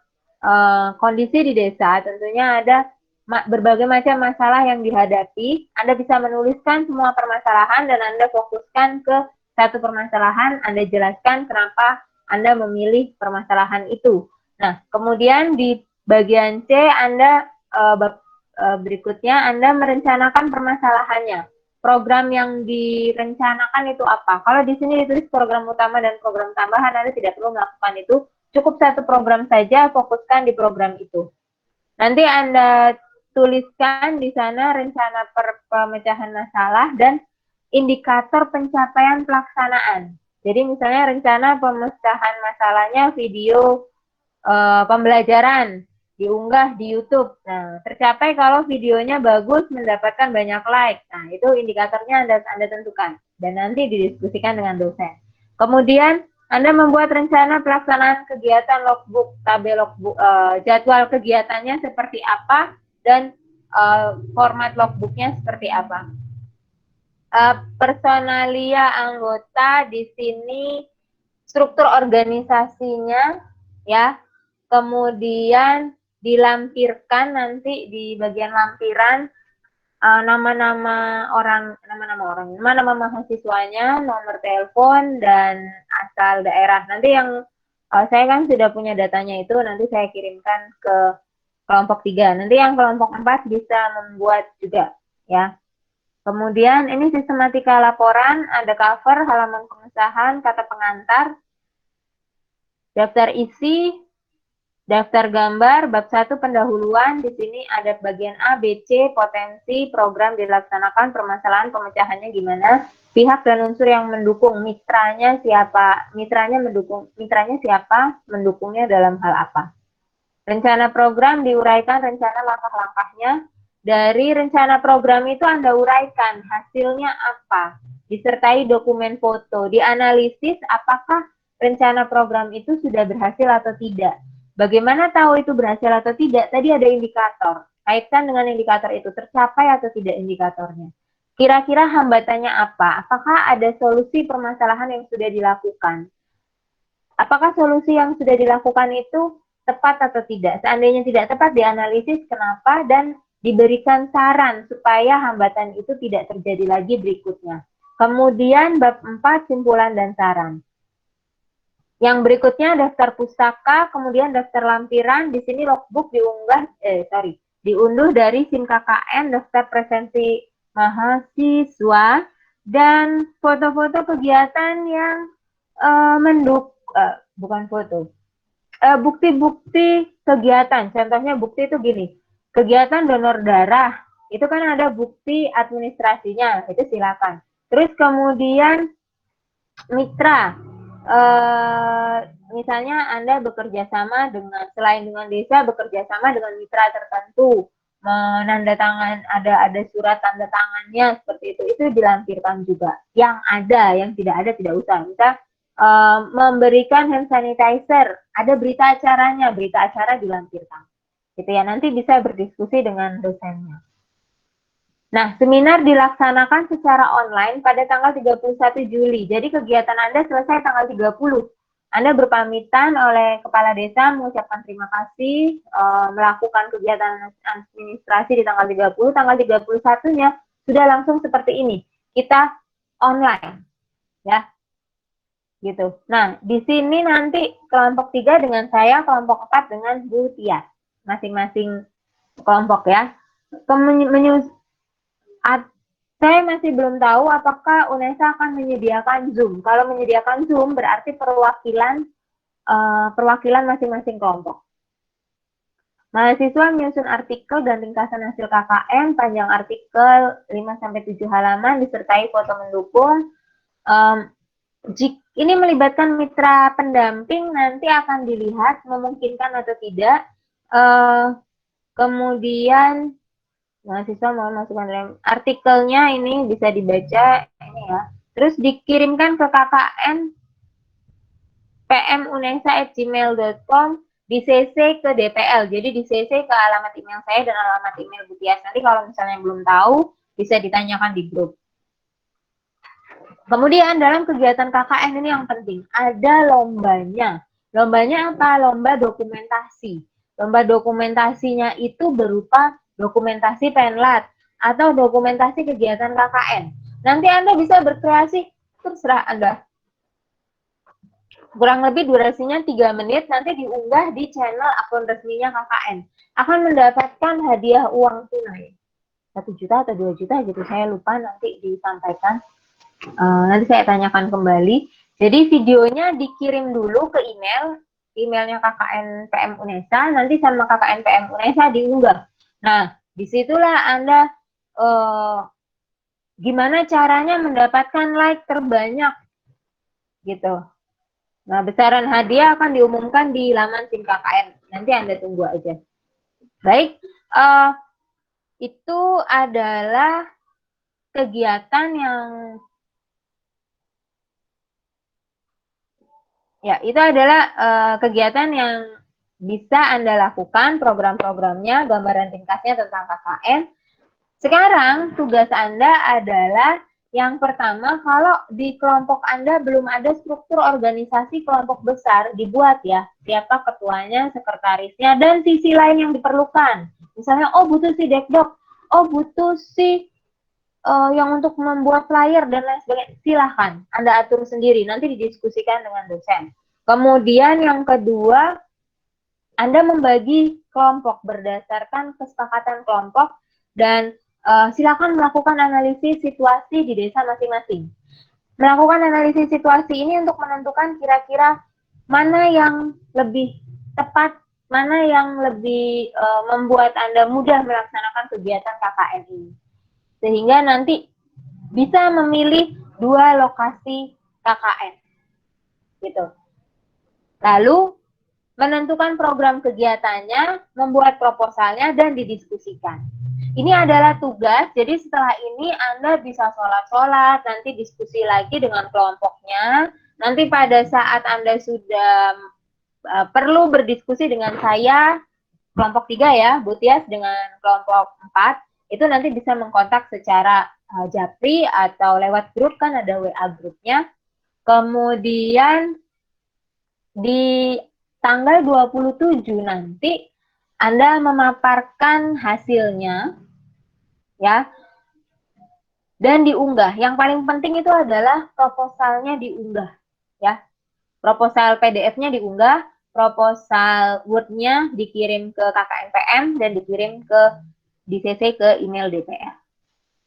[SPEAKER 1] kondisi di desa, tentunya ada berbagai macam masalah yang dihadapi. Anda bisa menuliskan semua permasalahan dan Anda fokuskan ke satu permasalahan, Anda jelaskan kenapa Anda memilih permasalahan itu. Nah, kemudian di bagian C, Anda berikutnya Anda merencanakan permasalahannya. Program yang direncanakan itu apa? Kalau di sini ditulis program utama dan program tambahan, Anda tidak perlu melakukan itu. Cukup satu program saja, fokuskan di program itu. Nanti Anda tuliskan di sana rencana pemecahan masalah dan indikator pencapaian pelaksanaan. Jadi misalnya rencana pemecahan masalahnya video pembelajaran diunggah di YouTube. Nah, tercapai kalau videonya bagus, mendapatkan banyak like. Nah, itu indikatornya Anda tentukan dan nanti didiskusikan dengan dosen. Kemudian Anda membuat rencana pelaksanaan kegiatan logbook, tabel logbook, jadwal kegiatannya seperti apa dan format logbooknya seperti apa. Personalia anggota di sini struktur organisasinya ya. Kemudian dilampirkan nanti di bagian lampiran nama-nama mahasiswanya, nomor telepon dan asal daerah. Nanti yang saya kan sudah punya datanya itu, nanti saya kirimkan ke kelompok 3. Nanti yang kelompok 4 bisa membuat juga ya. Kemudian ini sistematika laporan, ada cover, halaman pengesahan, kata pengantar, daftar isi, daftar gambar, bab 1 pendahuluan. Di sini ada bagian A, B, C, potensi, program dilaksanakan, permasalahan, pemecahannya gimana, pihak dan unsur yang mendukung, mitranya siapa, mitranya siapa, mendukungnya dalam hal apa. Rencana program diuraikan rencana langkah-langkahnya. Dari rencana program itu Anda uraikan hasilnya apa, disertai dokumen foto, dianalisis apakah rencana program itu sudah berhasil atau tidak. Bagaimana tahu itu berhasil atau tidak? Tadi ada indikator. Kaitkan dengan indikator itu, tercapai atau tidak indikatornya. Kira-kira hambatannya apa? Apakah ada solusi permasalahan yang sudah dilakukan? Apakah solusi yang sudah dilakukan itu tepat atau tidak? Seandainya tidak tepat, dianalisis kenapa dan diberikan saran supaya hambatan itu tidak terjadi lagi berikutnya. Kemudian bab 4, simpulan dan saran. Yang berikutnya daftar pustaka, kemudian daftar lampiran. Di sini logbook diunduh dari SIM KKN, daftar presensi mahasiswa, dan foto-foto kegiatan yang bukti-bukti kegiatan. Contohnya bukti itu gini, kegiatan donor darah, itu kan ada bukti administrasinya, itu silakan. Terus kemudian mitra, misalnya Anda bekerja sama dengan, selain dengan desa, bekerja sama dengan mitra tertentu, menandatangan, ada surat tanda tangannya seperti itu dilampirkan juga. Yang ada, yang tidak ada tidak usah. Misal memberikan hand sanitizer, ada berita acaranya, berita acara dilampirkan. Gitu ya, nanti bisa berdiskusi dengan dosennya. Nah, seminar dilaksanakan secara online pada tanggal 31 Juli. Jadi kegiatan Anda selesai tanggal 30. Anda berpamitan oleh kepala desa, mengucapkan terima kasih, melakukan kegiatan administrasi di tanggal 30, tanggal 31-nya sudah langsung seperti ini. Kita online, ya. Gitu. Nah, di sini nanti kelompok 3 dengan saya, kelompok 4 dengan Bu Tia. Masing-masing kelompok ya. Saya masih belum tahu apakah UNESA akan menyediakan Zoom. Kalau menyediakan Zoom berarti perwakilan masing-masing kelompok. Mahasiswa menyusun artikel dan ringkasan hasil KKN, panjang artikel 5-7 halaman, disertai foto mendukung. Ini melibatkan mitra pendamping, nanti akan dilihat memungkinkan atau tidak. Kemudian mahasiswa mau masukkan dalam artikelnya, ini bisa dibaca ini ya. Terus dikirimkan ke KKN pmunesa@gmail.com, di CC ke DPL. Jadi di CC ke alamat email saya dan alamat email Bu Tias. Nanti kalau misalnya belum tahu bisa ditanyakan di grup. Kemudian dalam kegiatan KKN ini yang penting ada lombanya. Lombanya apa? Lomba dokumentasi. Lomba dokumentasinya itu berupa dokumentasi penlat atau dokumentasi kegiatan KKN. Nanti Anda bisa berkreasi, terserah Anda. Kurang lebih durasinya 3 menit, nanti diunggah di channel akun resminya KKN. Akan mendapatkan hadiah uang tunai. 1 juta atau 2 juta gitu, saya lupa, nanti disampaikan. Nanti saya tanyakan kembali. Jadi videonya dikirim dulu ke emailnya KKN PM UNESA, nanti sama KKN PM UNESA diunggah. Nah, disitulah Anda gimana caranya mendapatkan like terbanyak, gitu. Nah, besaran hadiah akan diumumkan di laman SIM KKN. Nanti Anda tunggu aja. Baik, itu adalah kegiatan yang kegiatan yang bisa Anda lakukan, program-programnya, gambaran ringkasnya tentang KKN. Sekarang tugas Anda adalah yang pertama, kalau di kelompok Anda belum ada struktur organisasi kelompok besar, dibuat ya, siapa ketuanya, sekretarisnya, dan sisi lain yang diperlukan. Misalnya, butuh si dekdok, butuh si yang untuk membuat flyer dan lain sebagainya, silahkan Anda atur sendiri, nanti didiskusikan dengan dosen. Kemudian yang kedua, Anda membagi kelompok berdasarkan kesepakatan kelompok dan silakan melakukan analisis situasi di desa masing-masing. Melakukan analisis situasi ini untuk menentukan kira-kira mana yang lebih tepat, mana yang lebih membuat Anda mudah melaksanakan kegiatan KKN ini. Sehingga nanti bisa memilih 2 lokasi KKN. Gitu. Lalu menentukan program kegiatannya, membuat proposalnya, dan didiskusikan. Ini adalah tugas, jadi setelah ini Anda bisa sholat-sholat, nanti diskusi lagi dengan kelompoknya. Nanti pada saat Anda sudah perlu berdiskusi dengan saya, kelompok 3 ya, Bu Tias, dengan kelompok 4, itu nanti bisa mengkontak secara japri atau lewat grup, kan ada WA grupnya. Kemudian di tanggal 27 nanti Anda memaparkan hasilnya ya dan diunggah. Yang paling penting itu adalah proposalnya diunggah ya. Proposal PDF-nya diunggah, proposal Word-nya dikirim ke KKNPM dan dikirim ke di-CC ke email DPR.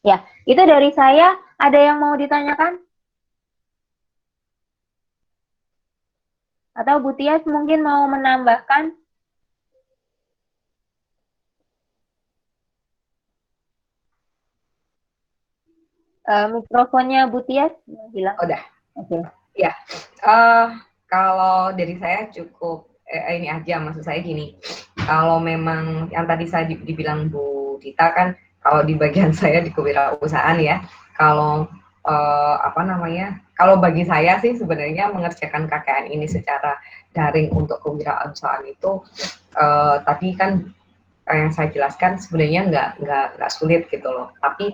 [SPEAKER 1] Ya, itu dari saya. Ada yang mau ditanyakan? Atau Bu Tias mungkin mau menambahkan? Mikrofonnya Bu Tias hilang.
[SPEAKER 6] Udah.
[SPEAKER 1] Oke.
[SPEAKER 6] Ya, kalau dari saya cukup ini aja, maksud saya gini, kalau memang yang tadi saya dibilang Bu Dita kan, kalau di bagian saya di kewirausahaan ya, kalau kalau bagi saya sih sebenarnya mengerjakan KKN ini secara daring untuk kewirausahaan itu tadi kan yang saya jelaskan sebenarnya nggak sulit gitu loh, tapi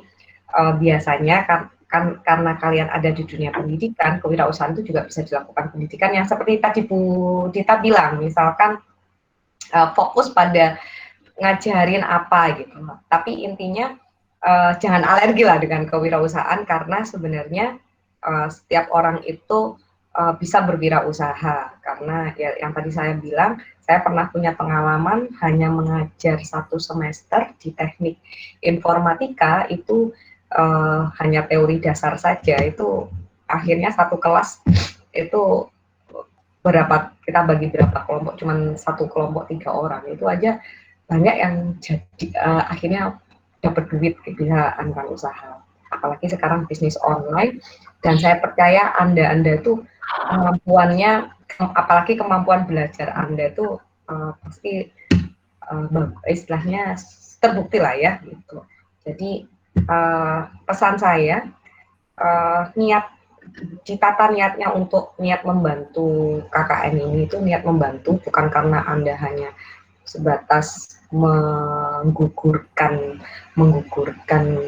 [SPEAKER 6] biasanya karena kalian ada di dunia pendidikan, kewirausahaan itu juga bisa dilakukan pendidikan yang seperti tadi Bu Dita bilang, misalkan fokus pada ngajarin apa gitu. Tapi intinya jangan alergi lah dengan kewirausahaan, karena sebenarnya setiap orang itu bisa berwirausaha. Karena ya, yang tadi saya bilang, saya pernah punya pengalaman hanya mengajar 1 semester di teknik informatika itu hanya teori dasar saja, itu akhirnya 1 kelas itu kita bagi berapa kelompok, cuman 1 kelompok 3 orang, itu aja banyak yang jadi akhirnya dapat duit, bisa angkat usaha. Apalagi sekarang bisnis online, dan saya percaya Anda itu kemampuannya, apalagi kemampuan belajar Anda itu pasti istilahnya terbukti lah ya gitu. Jadi pesan saya, ditata niatnya untuk niat membantu KKN ini, itu niat membantu, bukan karena Anda hanya sebatas menggugurkan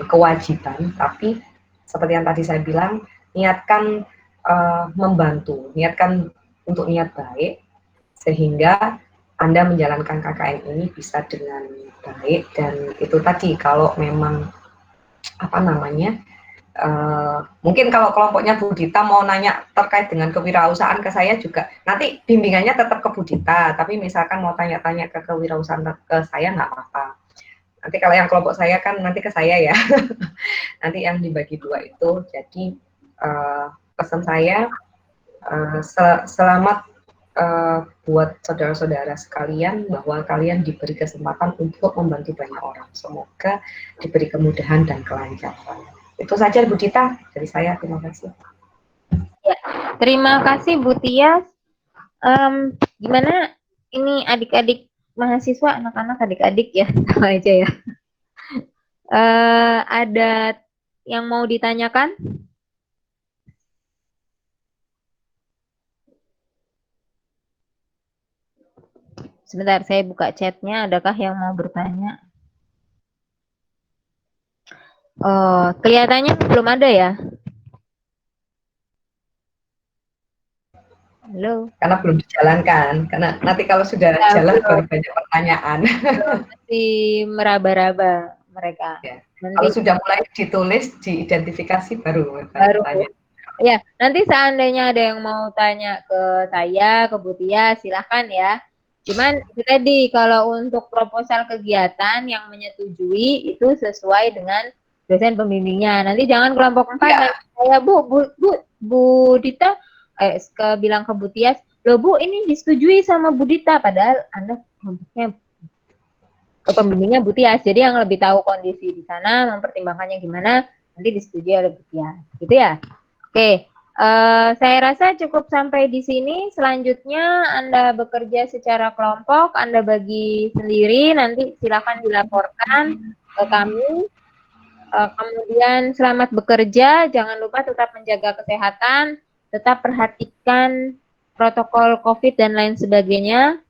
[SPEAKER 6] kewajiban, tapi seperti yang tadi saya bilang, niatkan membantu, niatkan untuk niat baik, sehingga Anda menjalankan KKN ini bisa dengan baik. Dan itu tadi, kalau memang mungkin kalau kelompoknya Bu Dita mau nanya terkait dengan kewirausahaan ke saya juga, nanti bimbingannya tetap ke Bu Dita, tapi misalkan mau tanya-tanya ke kewirausahaan ke saya nggak apa-apa. Nanti kalau yang kelompok saya kan nanti ke saya ya, nanti yang dibagi 2 itu. Jadi pesan saya, selamat buat saudara-saudara sekalian, bahwa kalian diberi kesempatan untuk membantu banyak orang. Semoga diberi kemudahan dan kelancaran. Itu saja Bu Dita dari saya, terima kasih.
[SPEAKER 1] Ya, terima kasih Bu Tias. Gimana ini adik-adik mahasiswa, anak-anak adik-adik ya, sama aja ya. Ada yang mau ditanyakan? Sebentar, saya buka chatnya. Adakah yang mau bertanya? Oh, kelihatannya belum ada ya? Halo?
[SPEAKER 6] Karena belum dijalankan. Karena nanti kalau sudah
[SPEAKER 1] Ya,
[SPEAKER 6] jalan
[SPEAKER 1] belum.
[SPEAKER 6] baru banyak pertanyaan.
[SPEAKER 1] Masih meraba-raba mereka.
[SPEAKER 6] Ya.
[SPEAKER 1] Nanti,
[SPEAKER 6] Kalau sudah mulai ditulis, diidentifikasi, baru tanya.
[SPEAKER 1] Ya, nanti seandainya ada yang mau tanya ke saya, ke Bu Tia, silahkan ya. Cuman itu tadi, kalau untuk proposal kegiatan yang menyetujui itu sesuai dengan dosen pembimbingnya. Nanti jangan kelompok 4
[SPEAKER 6] Ya.
[SPEAKER 1] nanti saya Bu Dita bilang ke Bu Tias, loh Bu ini disetujui sama Bu Dita, padahal Anda kelompoknya pembimbingnya Bu Tias. Jadi yang lebih tahu kondisi di sana, mempertimbangkannya gimana, nanti disetujui oleh Bu Tias. Gitu ya. Oke. Saya rasa cukup sampai di sini. Selanjutnya Anda bekerja secara kelompok, Anda bagi sendiri, nanti silakan dilaporkan ke kami. Kemudian selamat bekerja, jangan lupa tetap menjaga kesehatan, tetap perhatikan protokol COVID dan lain sebagainya,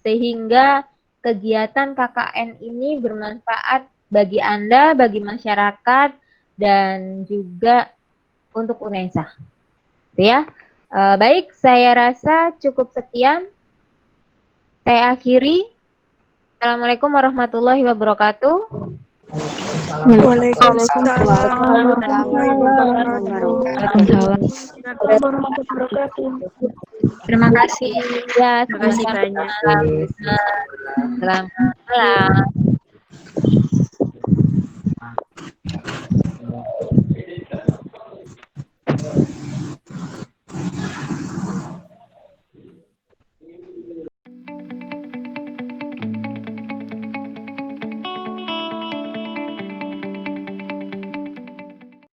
[SPEAKER 1] sehingga kegiatan KKN ini bermanfaat bagi Anda, bagi masyarakat, dan juga untuk UNESA. Ya, baik, saya rasa cukup sekian. Saya akhiri. Assalamualaikum warahmatullahi wabarakatuh.
[SPEAKER 4] Waalaikumsalam
[SPEAKER 1] warahmatullahi
[SPEAKER 4] warahmatullahi wabarakatuh.
[SPEAKER 1] Terima kasih. Ya,
[SPEAKER 7] Terima kasih
[SPEAKER 1] selamat
[SPEAKER 7] banyak.
[SPEAKER 1] malam. Selamat malam.